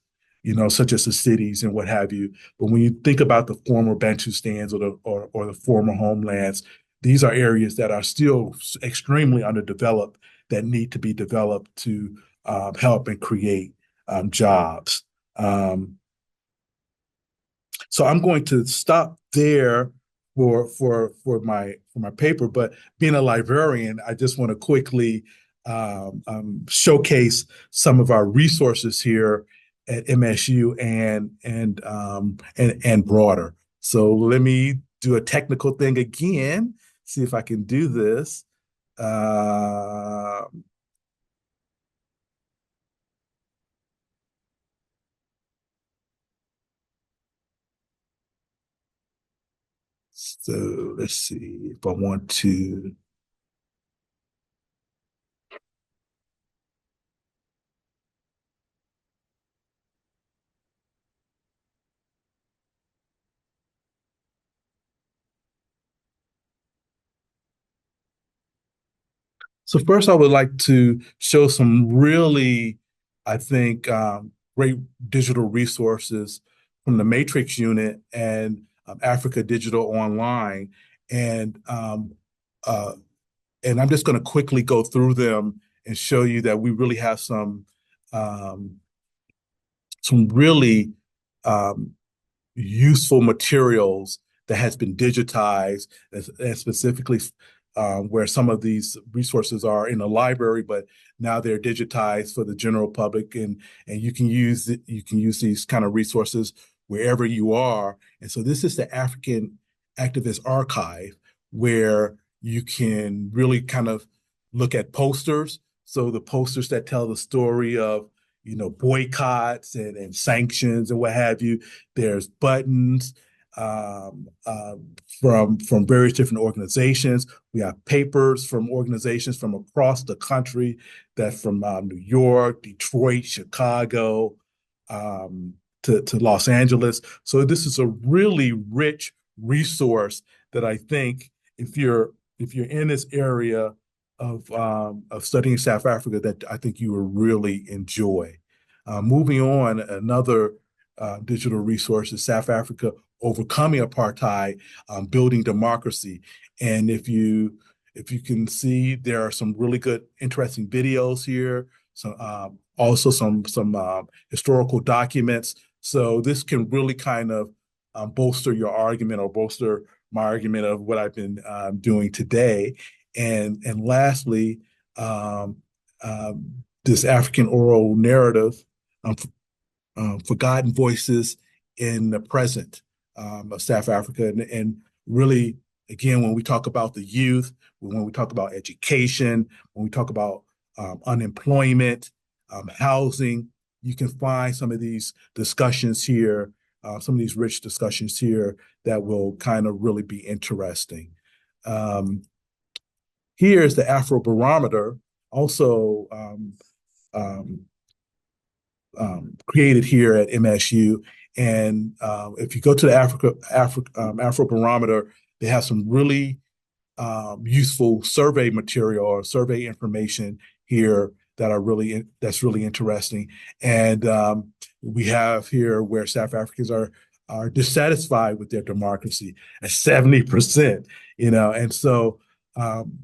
such as the cities and what have you. But when you think about the former Bantustans or the former homelands, these are areas that are still extremely underdeveloped that need to be developed to help and create jobs. So I'm going to stop there for my paper. But being a librarian, I just want to quickly showcase some of our resources here at MSU and broader. So let me do a technical thing again. See if I can do this. So let's see if I want to. So first, I would like to show some really, I think, great digital resources from the Matrix unit and Africa Digital Online, and um, uh, and I'm just going to quickly go through them and show you that we really have um, some really um, useful materials that has been digitized, and specifically where some of these resources are in a library, but now they're digitized for the general public, and you can use these kind of resources wherever you are. And so this is the African Activist Archive, where you can really kind of look at posters. So the posters that tell the story of boycotts and sanctions and what have you. There's buttons um, uh, from various different organizations. We have papers from organizations from across the country, that from New York, Detroit, Chicago, um, to Los Angeles. So this is a really rich resource that I think if you're in this area of studying South Africa, that I think you will really enjoy. Moving on, another digital resource is South Africa Overcoming Apartheid, Building Democracy. And if you can see, there are some really good, interesting videos here. So also some historical documents. So this can really kind of bolster your argument, or bolster my argument of what I've been doing today. And lastly, um, this African oral narrative, um, forgotten voices in the present of South Africa, and really, again, when we talk about the youth, when we talk about education, when we talk about unemployment, housing, you can find some of these discussions here, some of these rich discussions here that will kind of really be interesting. Here's the Afrobarometer, also um, created here at MSU. And if you go to the Afrobarometer, they have some really useful survey material or survey information here that's really interesting. And we have here where South Africans are dissatisfied with their democracy at 70%, and so um,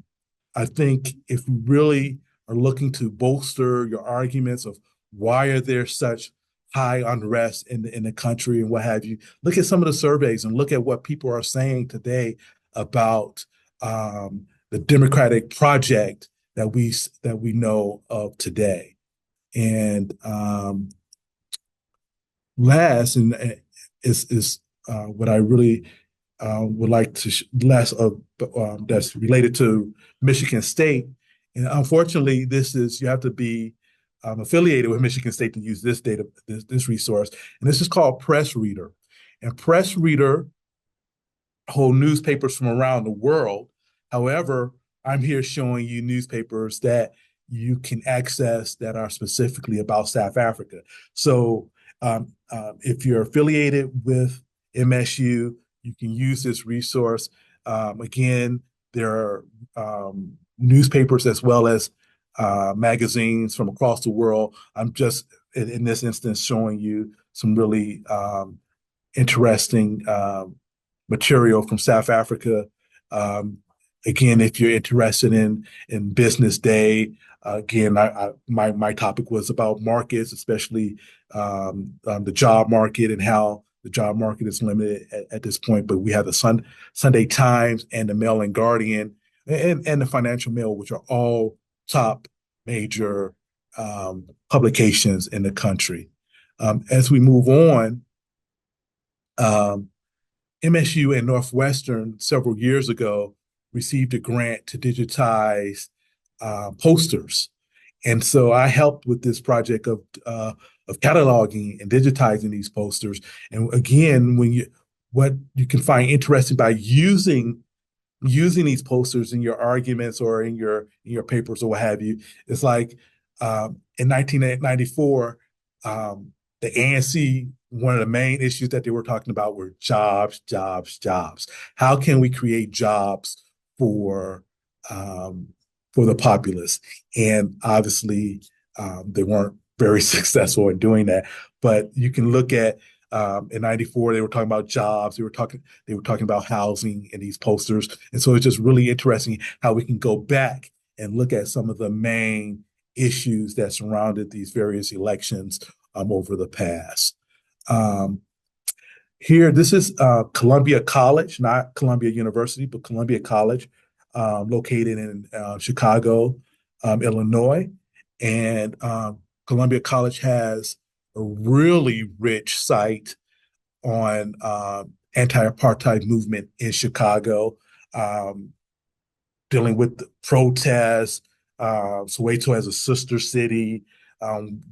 I think if you really are looking to bolster your arguments of why are there such high unrest in the country and what have you, look at some of the surveys and look at what people are saying today about the democratic project that we know of today. And last, and is what I really would like to less of that's related to Michigan State. And unfortunately, you have to be affiliated with Michigan State to use this data, this resource. And this is called Press Reader. And Press Reader hold newspapers from around the world. However, I'm here showing you newspapers that you can access that are specifically about South Africa. So if you're affiliated with MSU, you can use this resource. Again, there are newspapers as well as magazines from across the world. I'm just, in this instance, showing you some really interesting material from South Africa. Again, if you're interested in business day, again, my topic was about markets, especially the job market and how the job market is limited at this point. But we have the Sunday Times and the Mail and Guardian and the Financial Mail, which are all top major publications in the country. As we move on, MSU and Northwestern several years ago received a grant to digitize posters. And so I helped with this project of cataloging and digitizing these posters. And again, what you can find interesting by using these posters in your arguments or in your papers or what have you, is like in 1994, the ANC, one of the main issues that they were talking about were jobs, jobs, jobs. How can we create jobs for the populace? And obviously, they weren't very successful in doing that. But you can look at in '94, they were talking about jobs. They were talking about housing in these posters. And so it's just really interesting how we can go back and look at some of the main issues that surrounded these various elections over the past. Here, this is Columbia College, not Columbia University, but Columbia College, located in Chicago, Illinois. And Columbia College has a really rich site on anti-apartheid movement in Chicago, dealing with the protests, Soweto as a sister city. And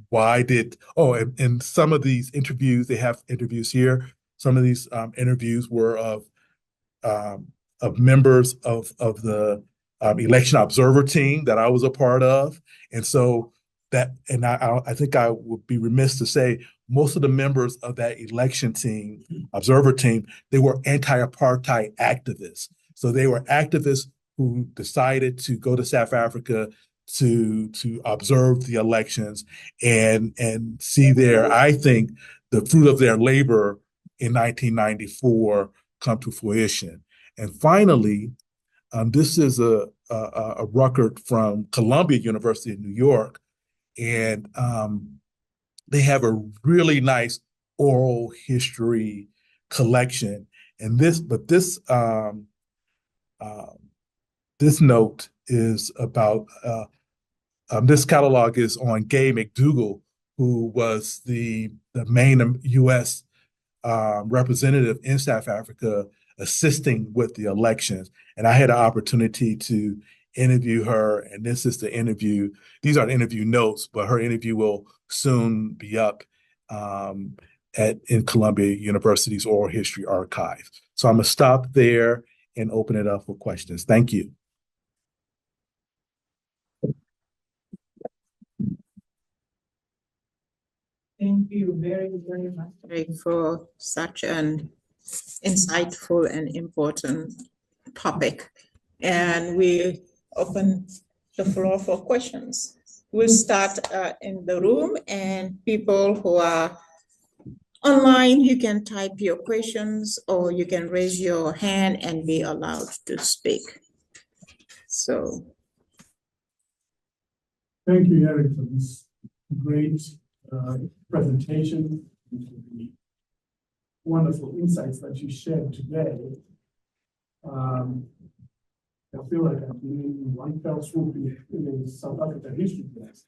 some of these interviews, they have interviews here. Some of these interviews were of members of the election observer team that I was a part of. And so I think I would be remiss to say most of the members of that election team, observer team, they were anti-apartheid activists. So they were activists who decided to go to South Africa to observe the elections and see there, I think, the fruit of their labor in 1994 come to fruition. And finally, this is a record from Columbia University in New York, and they have a really nice oral history collection. And this note is about this catalog is on Gay McDougall, who was the main U.S. Representative in South Africa assisting with the elections. And I had an opportunity to interview her, and this is the interview. These are the interview notes, but her interview will soon be up in Columbia University's Oral History Archive. So I'm gonna stop there and open it up for questions. Thank you. Thank you very, very much, Erik, for such an insightful and important topic. And we open the floor for questions. We'll start in the room, and people who are online, you can type your questions or you can raise your hand and be allowed to speak. So. Thank you, Erik, for this great presentation, and for the wonderful insights that you shared today. I feel like I'm in one fell swoop in South Africa history class.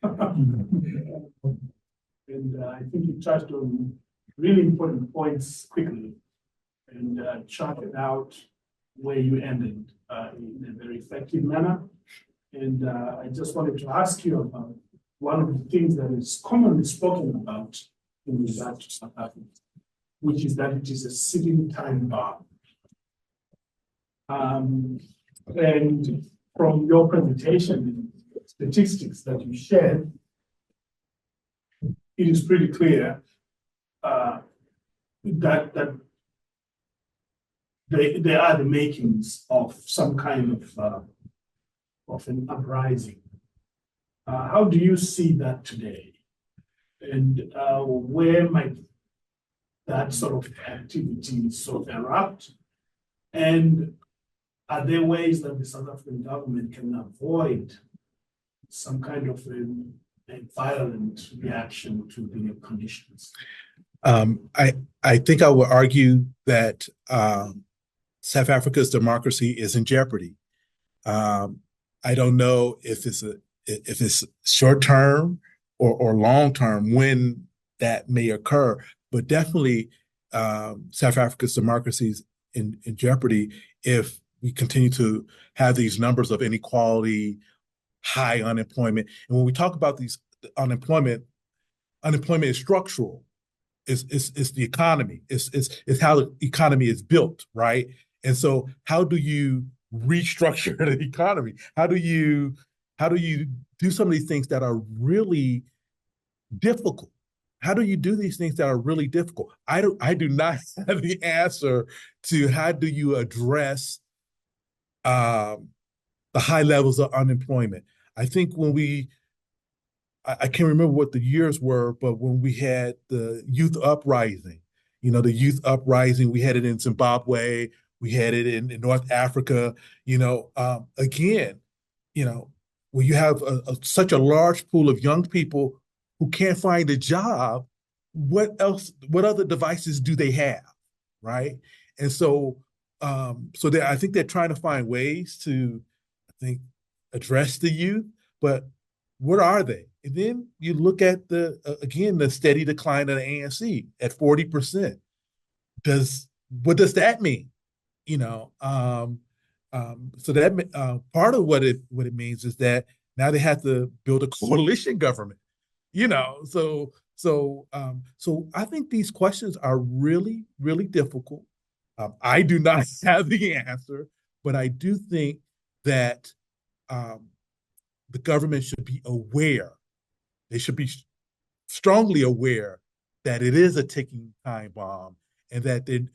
And I think you touched on really important points quickly and charted out where you ended in a very effective manner. And I just wanted to ask you about one of the things that is commonly spoken about in regard to South Africa, which is that it is a sitting time bomb. And from your presentation, statistics that you shared, it is pretty clear that they are the makings of some kind of an uprising. How do you see that today? And where might that sort of activity sort of erupt? And are there ways that the South African government can avoid some kind of a violent reaction to the conditions? I think I would argue that South Africa's democracy is in jeopardy. I don't know if it's short term or long term when that may occur, but definitely South Africa's democracy is in jeopardy if we continue to have these numbers of inequality, high unemployment. And when we talk about these unemployment is structural. It's the economy. It's how the economy is built, right? And so how do you restructure the economy? How do you do some of these things that are really difficult? How do you do these things that are really difficult? I do not have the answer to how do you address the high levels of unemployment. I think when I can't remember what the years were, but when we had the youth uprising, the youth uprising, we had it in Zimbabwe, we had it in North Africa, again, when you have such a large pool of young people who can't find a job, what other devices do they have, right? And so, I think they're trying to find ways to, I think, address the youth, but what are they? And then you look at the steady decline of the ANC at 40%. What does that mean? So that part of what it means is that now they have to build a coalition government. So I think these questions are really, really difficult. I do not have the answer, but I do think that the government should be aware. They should be strongly aware that it is a ticking time bomb and that they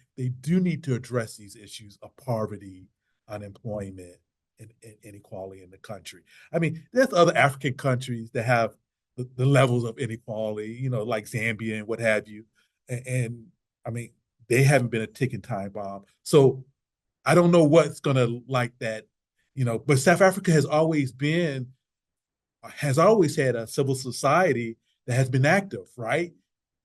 do need to address these issues of poverty, unemployment, and inequality in the country. I mean, there's other African countries that have the levels of inequality, like Zambia and what have you. And I mean, they haven't been a ticking time bomb. So I don't know what's going to like that, but South Africa has always had a civil society that has been active, right?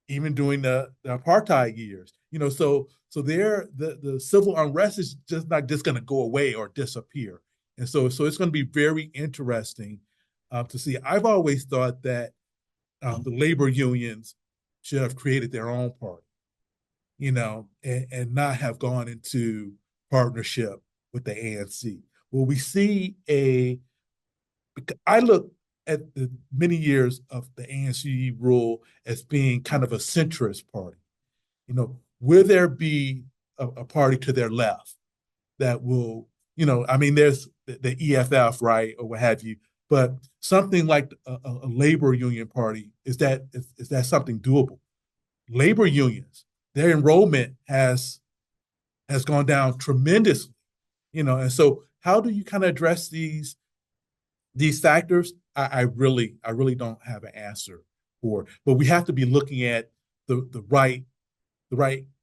Even during the apartheid years, so the civil unrest is just not just going to go away or disappear, and so it's going to be very interesting to see. I've always thought that the labor unions should have created their own party, and not have gone into partnership with the ANC. Well, we see I look at the many years of the ANC rule as being kind of a centrist party. Will there be a party to their left that will, I mean, there's the EFF, right, or what have you, but something like a labor union party, is that something doable? Labor unions, their enrollment has gone down tremendously, and so how do you kind of address these factors? I really don't have an answer for, but we have to be looking at the right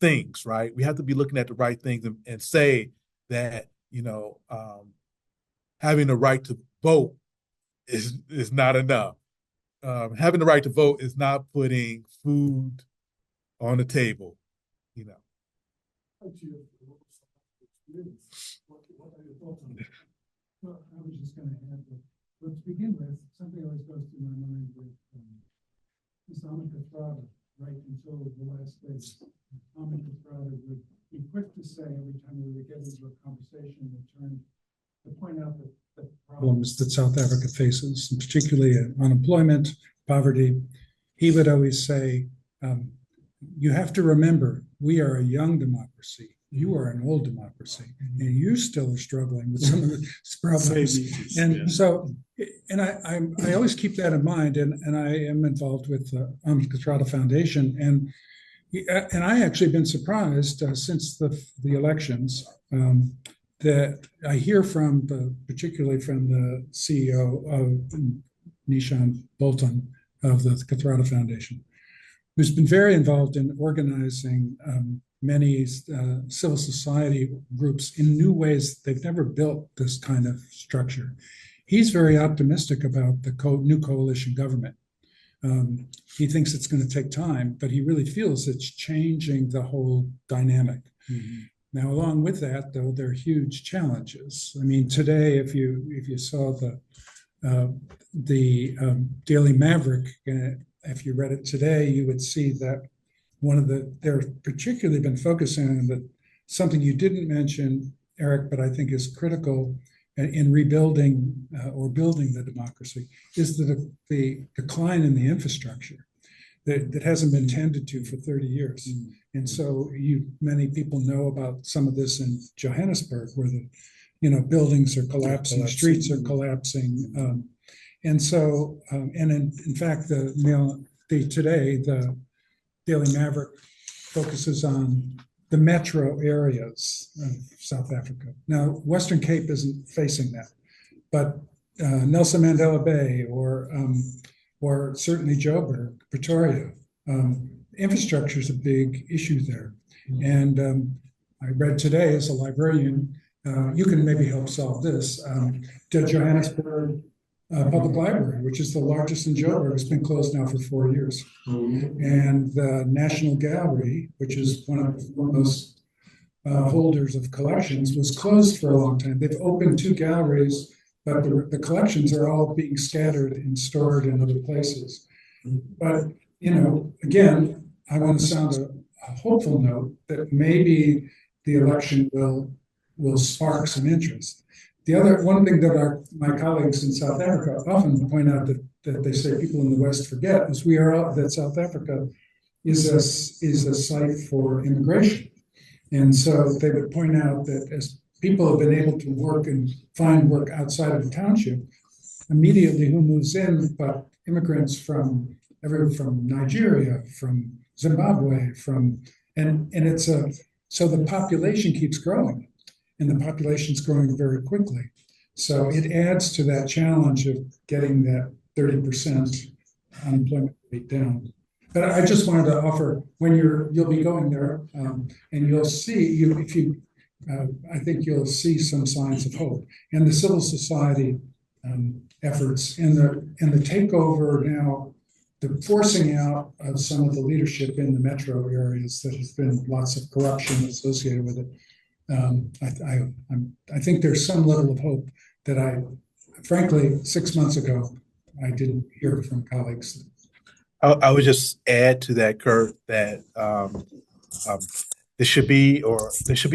things, right? We have to be looking at the right things and say that, having the right to vote is not enough. Having the right to vote is not putting food on the table, What are your thoughts on that? Well, I was just going to add that, but to begin with, something always goes through my mind with Islamic Estrada, right until the last days. Islamic Estrada would be quick to say every time we would get into a conversation to point out the problems that South Africa faces, and particularly unemployment, poverty. He would always say, you have to remember, we are a young democracy. You are an old democracy, and you still are struggling with some of the problems. And so, and I always keep that in mind, and I am involved with the Estrada Foundation, and I actually been surprised since the elections that I hear from particularly from the CEO of Nishan Bolton of the Estrada Foundation, who's been very involved in organizing many civil society groups in new ways. They've never built this kind of structure. He's very optimistic about the new coalition government. He thinks it's going to take time, but he really feels it's changing the whole dynamic. Now, along with that, though, there are huge challenges. I mean, today, if you saw the Daily Maverick, if you read it today, you would see that they're particularly been focusing on something you didn't mention, Eric, but I think is critical in rebuilding or building the democracy, is the decline in the infrastructure that hasn't been tended to for 30 years. And so many people know about some of this in Johannesburg, where buildings are collapsing, streets are collapsing. And so, and in fact, today, the Daily Maverick focuses on the metro areas of South Africa. Now, Western Cape isn't facing that, but Nelson Mandela Bay or certainly Joburg, Pretoria, infrastructure is a big issue there. And I read today as a librarian, you can maybe help solve this. The Johannesburg Public Library, which is the largest in Joburg, has been closed now for 4 years. And the National Gallery, which is one of the most holders of collections, was closed for a long time. They've opened 2 galleries, but the collections are all being scattered and stored in other places. But, again, I want to sound a hopeful note that maybe the election will spark some interest. One thing that my colleagues in South Africa often point out that they say people in the West forget is that South Africa is a site for immigration. And so they would point out that as people have been able to work and find work outside of the township, immediately who moves in but immigrants from Nigeria, from Zimbabwe, so the population keeps growing. And the population's growing very quickly. So it adds to that challenge of getting that 30% unemployment rate down. But I just wanted to offer, when you'll be going there, and you'll see, I think you'll see some signs of hope. And the civil society efforts and the takeover now, the forcing out of some of the leadership in the metro areas, that has been lots of corruption associated with it. I think there's some level of hope that frankly, 6 months ago, I didn't hear from colleagues. I would just add to that, Kurt, that there should be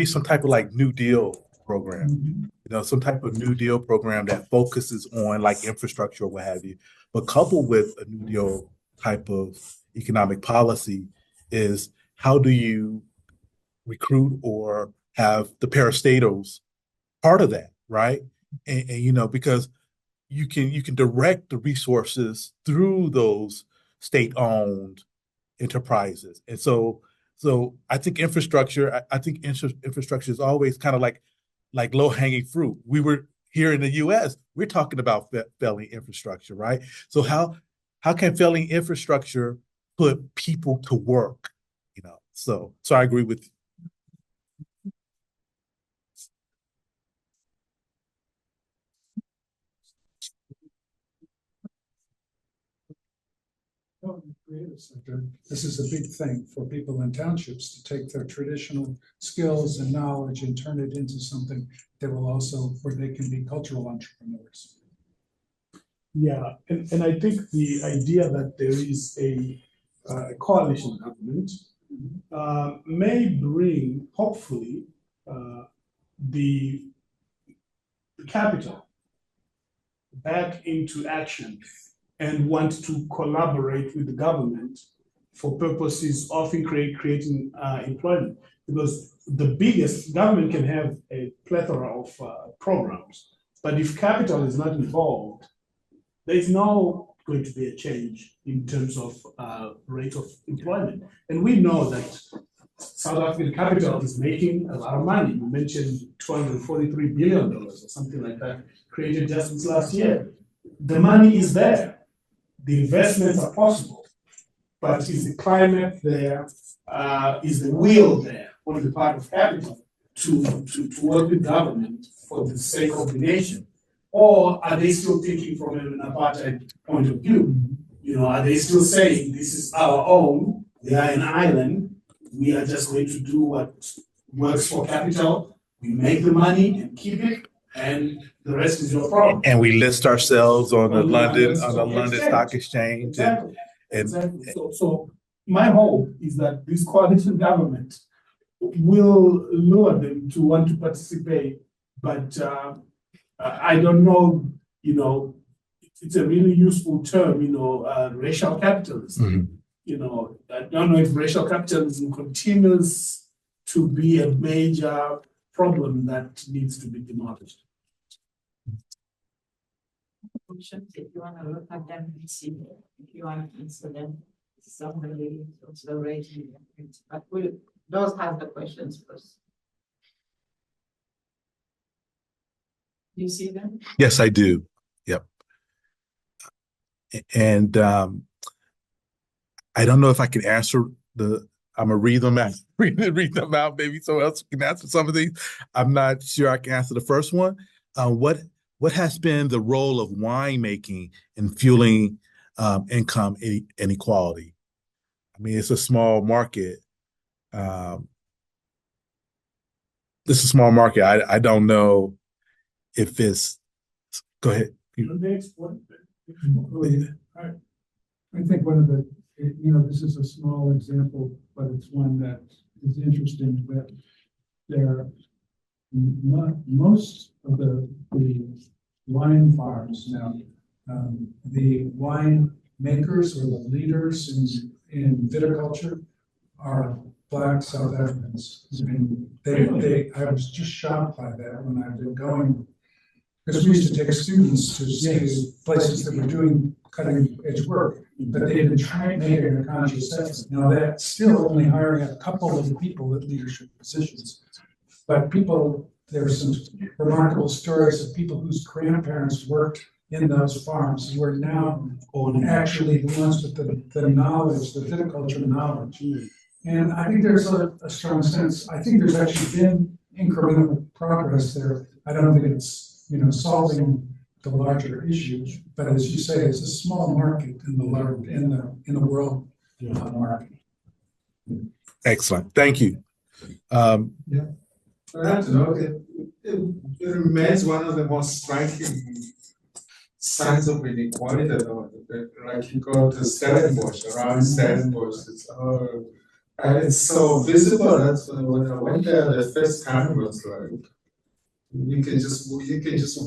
some type of like New Deal program, some type of New Deal program that focuses on like infrastructure or what have you, but coupled with a New Deal type of economic policy is how do you recruit or have the parastatals part of that, right? And because you can direct the resources through those state-owned enterprises. And so I think infrastructure is always kind of like low-hanging fruit. We were here in the US, we're talking about failing infrastructure, right? So how can failing infrastructure put people to work? So I agree with you. Creative sector, this is a big thing for people in townships to take their traditional skills and knowledge and turn it into something that will also, where they can be cultural entrepreneurs. Yeah, and I think the idea that there is a coalition government may bring, hopefully, the capital back into action and want to collaborate with the government for purposes of creating employment. Because the biggest government can have a plethora of programs, but if capital is not involved, there's no going to be a change in terms of rate of employment. And we know that South African capital is making a lot of money. You mentioned $243 billion or something like that, created just this last year. The money is there. The investments are possible, but is the climate there? Is the will there? on the part of capital to work with government for the sake of the nation? Or are they still thinking from an apartheid point of view? You know, are they still saying this is our own, they are an island, we are just going to do what works for capital, we make the money and keep it, and the rest is your problem. And we list ourselves on the On the London Stock Exchange. Exactly. And Exactly. So my hope is that this coalition government will lure them to want to participate, but I don't know, you know, it's a really useful term, you know, racial capitalism. You know, I don't know if racial capitalism continues to be a major problem that needs to be demolished. If you want to look at them and see if you want to answer them, somebody also raising their hands. But those have the questions first. You see them? yes, I do. Yep. And I don't know if I can answer I'm gonna read them out. read them out. Maybe someone else can answer some of these. I'm not sure I can answer the first one. What has been the role of winemaking in fueling income inequality? I mean, it's a small market. This is a small market. I don't know if it's. Go ahead. I think one of the, you know, this is a small example, but it's one that is interesting, that there, most of the wine farms now, the wine makers or the leaders in viticulture are Black South Africans. I mean, I was just shocked by that when I've been going, because we used to take students to see places that were doing cutting edge work, but they didn't try making a conscious effort. Now that's still only hiring a couple of people at leadership positions, but there's some remarkable stories of people whose grandparents worked in those farms who are now actually the ones with the knowledge, the viticulture knowledge. And I think there's a strong sense. I think there's actually been incremental progress there. I don't think it's, you know, solving the larger issues, but as you say, it's a small market in the world market. Excellent. Thank you. Perhaps, it remains one of the most striking signs of inequality. Like you go to Stellenbosch, around Stellenbosch, it's so visible. That's when I went there the first time, it was like you can just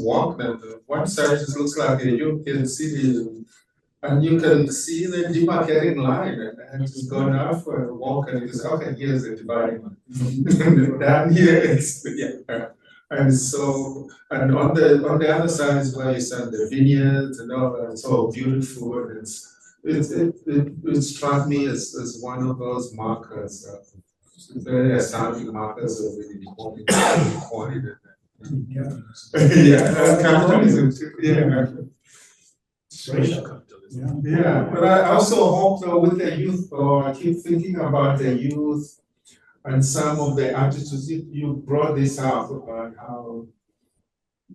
walk there. One side just looks like a European city, and you can see the demarcating line. And I had to go out for a walk, and you say, okay, here's the dividing line. Down here, it's and so, and on the other side is where you said the vineyards and all that. It's all beautiful, and it struck me as one of those markers, very astounding markers of inequality. Capitalism too. Racial capitalism. But I also hope though with the youth, or I keep thinking about the youth and some of the attitudes. You brought this up about how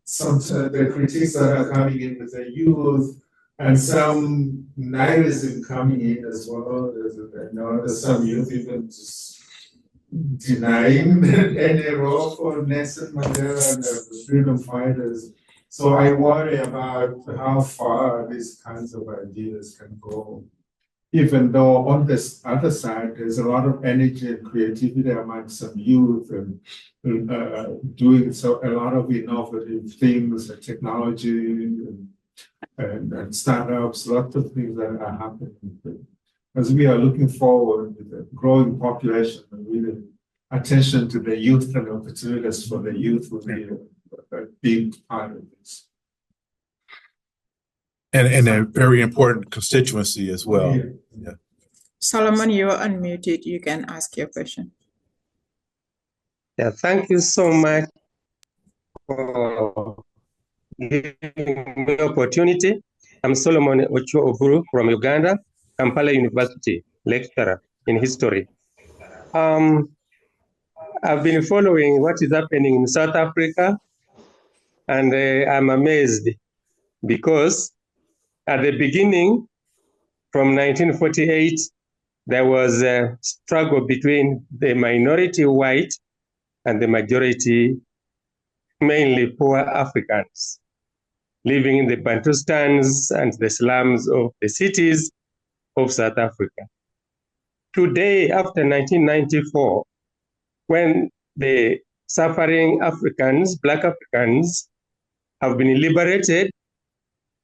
some the critiques that are coming in with the youth and some nihilism coming in as well. There's some youth even just denying any role for Nelson Mandela and the freedom fighters. So I worry about how far these kinds of ideas can go, even though on this other side, there's a lot of energy and creativity among some youth and doing a lot of innovative things, and technology and startups, lots of things that are happening. As we are looking forward with a growing population and really attention to the youth and opportunities for the youth will be a big part of this. And a very important constituency as well. Yeah. Solomon, you are unmuted. You can ask your question. Yeah, thank you so much for giving me the opportunity. I'm Solomon Ocho Oburu from Uganda, Kampala University, lecturer in history. I've been following what is happening in South Africa, and I'm amazed because at the beginning, from 1948, there was a struggle between the minority white and the majority, mainly poor Africans, living in the Bantustans and the slums of the cities of South Africa. Today, after 1994, when the suffering Africans, Black Africans, have been liberated,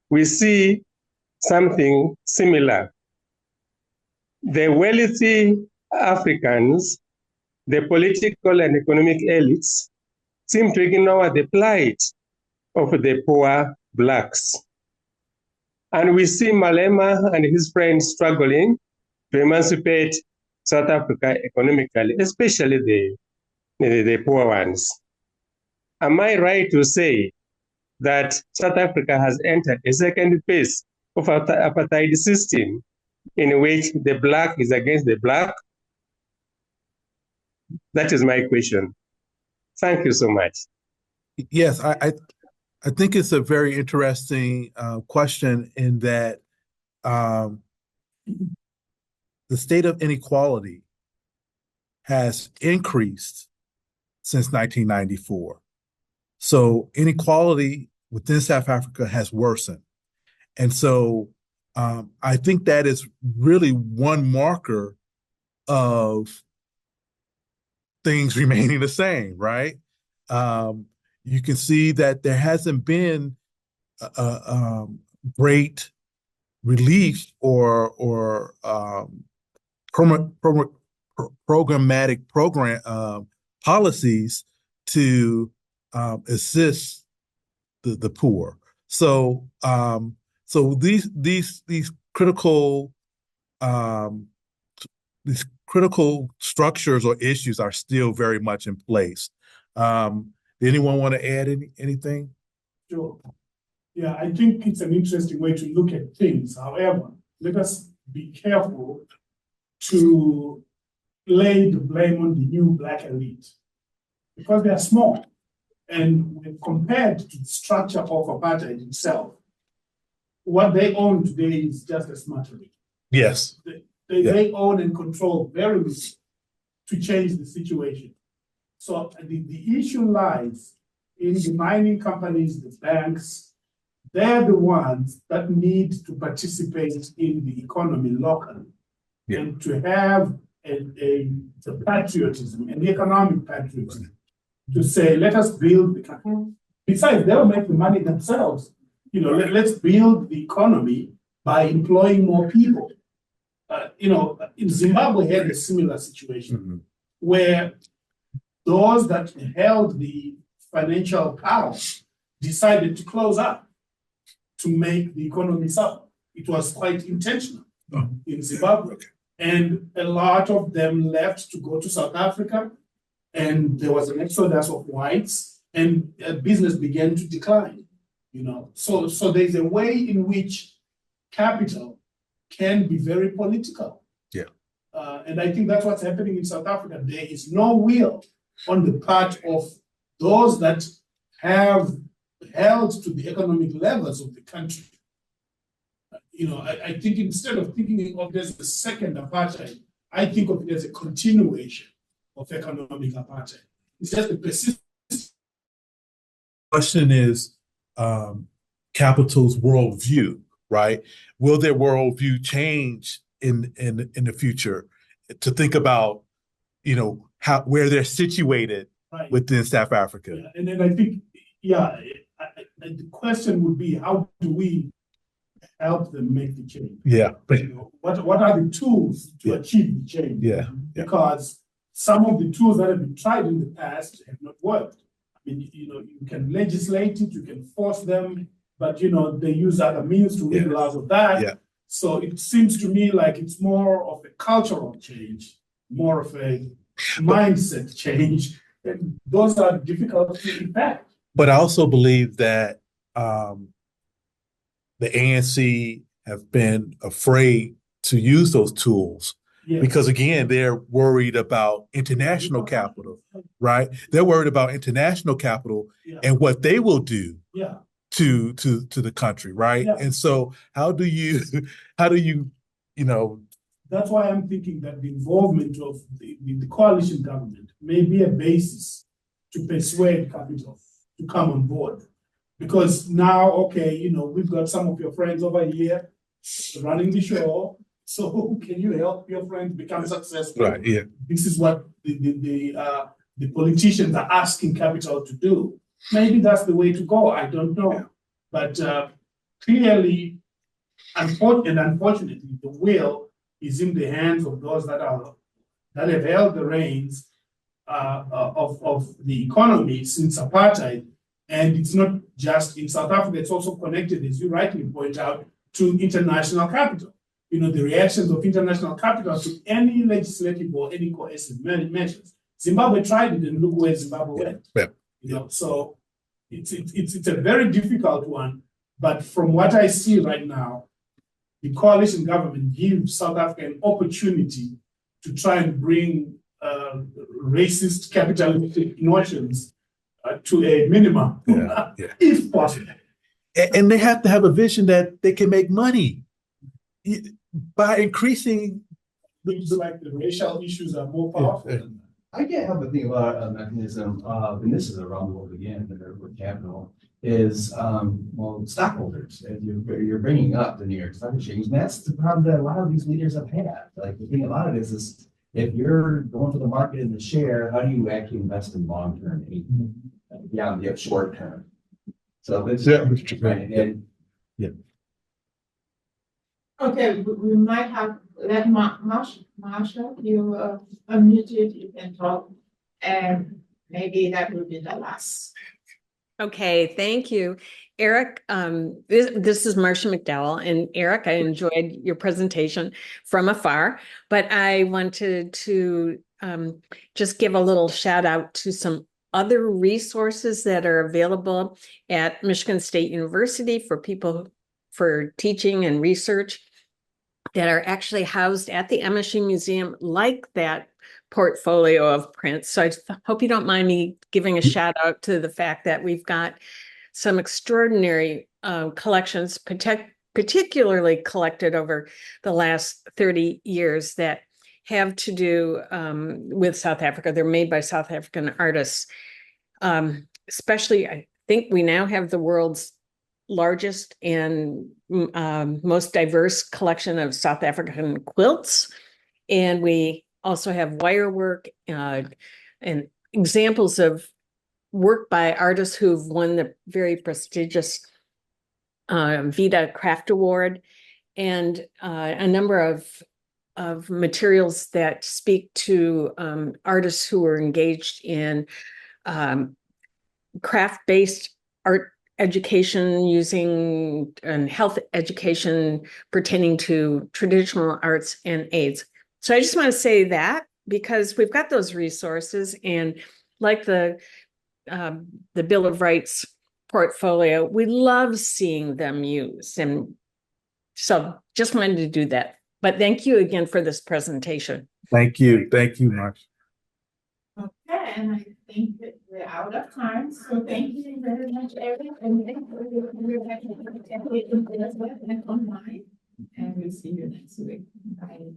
we see something similar. The wealthy Africans, the political and economic elites, seem to ignore the plight of the poor Blacks. And we see Malema and his friends struggling to emancipate South Africa economically, especially the poor ones. Am I right to say that South Africa has entered a second phase of apartheid system in which the Black is against the Black? That is my question. Thank you so much. Yes, I think it's a very interesting question in that the state of inequality has increased since 1994. So inequality within South Africa has worsened. And so I think that is really one marker of things remaining the same, right? You can see that there hasn't been a great relief or programmatic policies to assist the poor. So these critical structures or issues are still very much in place. Anyone want to add anything? Sure. Yeah, I think it's an interesting way to look at things. However, let us be careful to lay the blame on the new Black elite because they are small. And when compared to the structure of apartheid itself, what they own today is just a smattering. Yes. They own and control very little to change the situation. So the issue lies in the mining companies, the banks. They're the ones that need to participate in the economy locally and to have the patriotism and the economic patriotism to say, let us build the country. Besides, they'll make the money themselves. Let's build the economy by employing more people. In Zimbabwe had a similar situation where those that held the financial power decided to close up to make the economy suffer. It was quite intentional in Zimbabwe. And a lot of them left to go to South Africa, and there was an exodus of whites, and business began to decline. So there's a way in which capital can be very political. Yeah. And I think that's what's happening in South Africa. There is no will on the part of those that have held to the economic levels of the country. I think instead of thinking of this as the second apartheid, I think of it as a continuation of economic apartheid. It's just a persistent. Question is capital's worldview, right? Will their worldview change in the future to think about, where they're situated within South Africa? Yeah. And then I think, the question would be, how do we help them make the change? Yeah. What are the tools to achieve the change? Yeah. Because some of the tools that have been tried in the past have not worked. I mean, you can legislate it, you can force them, but they use other means to wiggle out of that. Yeah. So it seems to me like it's more of a cultural change, more of a mindset change, and those are difficult to impact. But I also believe that the ANC have been afraid to use those tools Yes. Because again, they're worried about international capital, right? They're worried about international capital Yeah. and what they will do Yeah. to the country, right? Yeah. And so how do you you know, that's why I'm thinking that the involvement of the coalition government may be a basis to persuade capital to come on board. Because now, okay, you know, we've got some of your friends over here running the show. So can you help your friends become successful? right, yeah. This is what the politicians are asking capital to do. Maybe that's the way to go. I don't know. But clearly, unfortunately, the will is in the hands of those that have held the reins of the economy since apartheid. And it's not just in South Africa, it's also connected, as you rightly point out, to international capital. You know, the reactions of international capital to any legislative or any coercive measures. Zimbabwe tried it and look where Zimbabwe went. Yeah. You know, so it's a very difficult one. But from what I see right now, the coalition government gives South Africa an opportunity to try and bring racist capitalistic notions to a minimum, if possible. And they have to have a vision that they can make money by increasing. It's like the racial issues are more powerful. Yeah. I can't help but think about a mechanism of, and this is around the world again, with capital, is well, stockholders. And you're bringing up the New York Stock Exchange. And that's the problem that a lot of these leaders have had. Like the thing about it is if you're going to the market in the share, how do you actually invest in long term beyond the short term? So this Okay, we might have let Marsha, you unmuted, you can talk, and maybe that will be the last. Okay, thank you. Erik, this is Marsha McDowell, and Erik, I enjoyed your presentation from afar, but I wanted to just give a little shout out to some other resources that are available at Michigan State University for people for teaching and research that are actually housed at the MSU Museum, like that portfolio of prints. So I hope you don't mind me giving a shout out to the fact that we've got some extraordinary collections, particularly collected over the last 30 years that have to do with South Africa. They're made by South African artists. Especially, I think we now have the world's largest and most diverse collection of South African quilts. And we also have wire work and examples of work by artists who've won the very prestigious Vita Craft Award, and a number of materials that speak to artists who are engaged in craft-based art education using and health education pertaining to traditional arts and aids. So I just want to say that because we've got those resources, and like the Bill of Rights portfolio, we love seeing them used. And so just wanted to do that. But thank you again for this presentation. Thank you, Marsha. Okay, and I think that we're out of time. So thank you very much, Erik. And thank you for online. And we'll see you next week. Bye.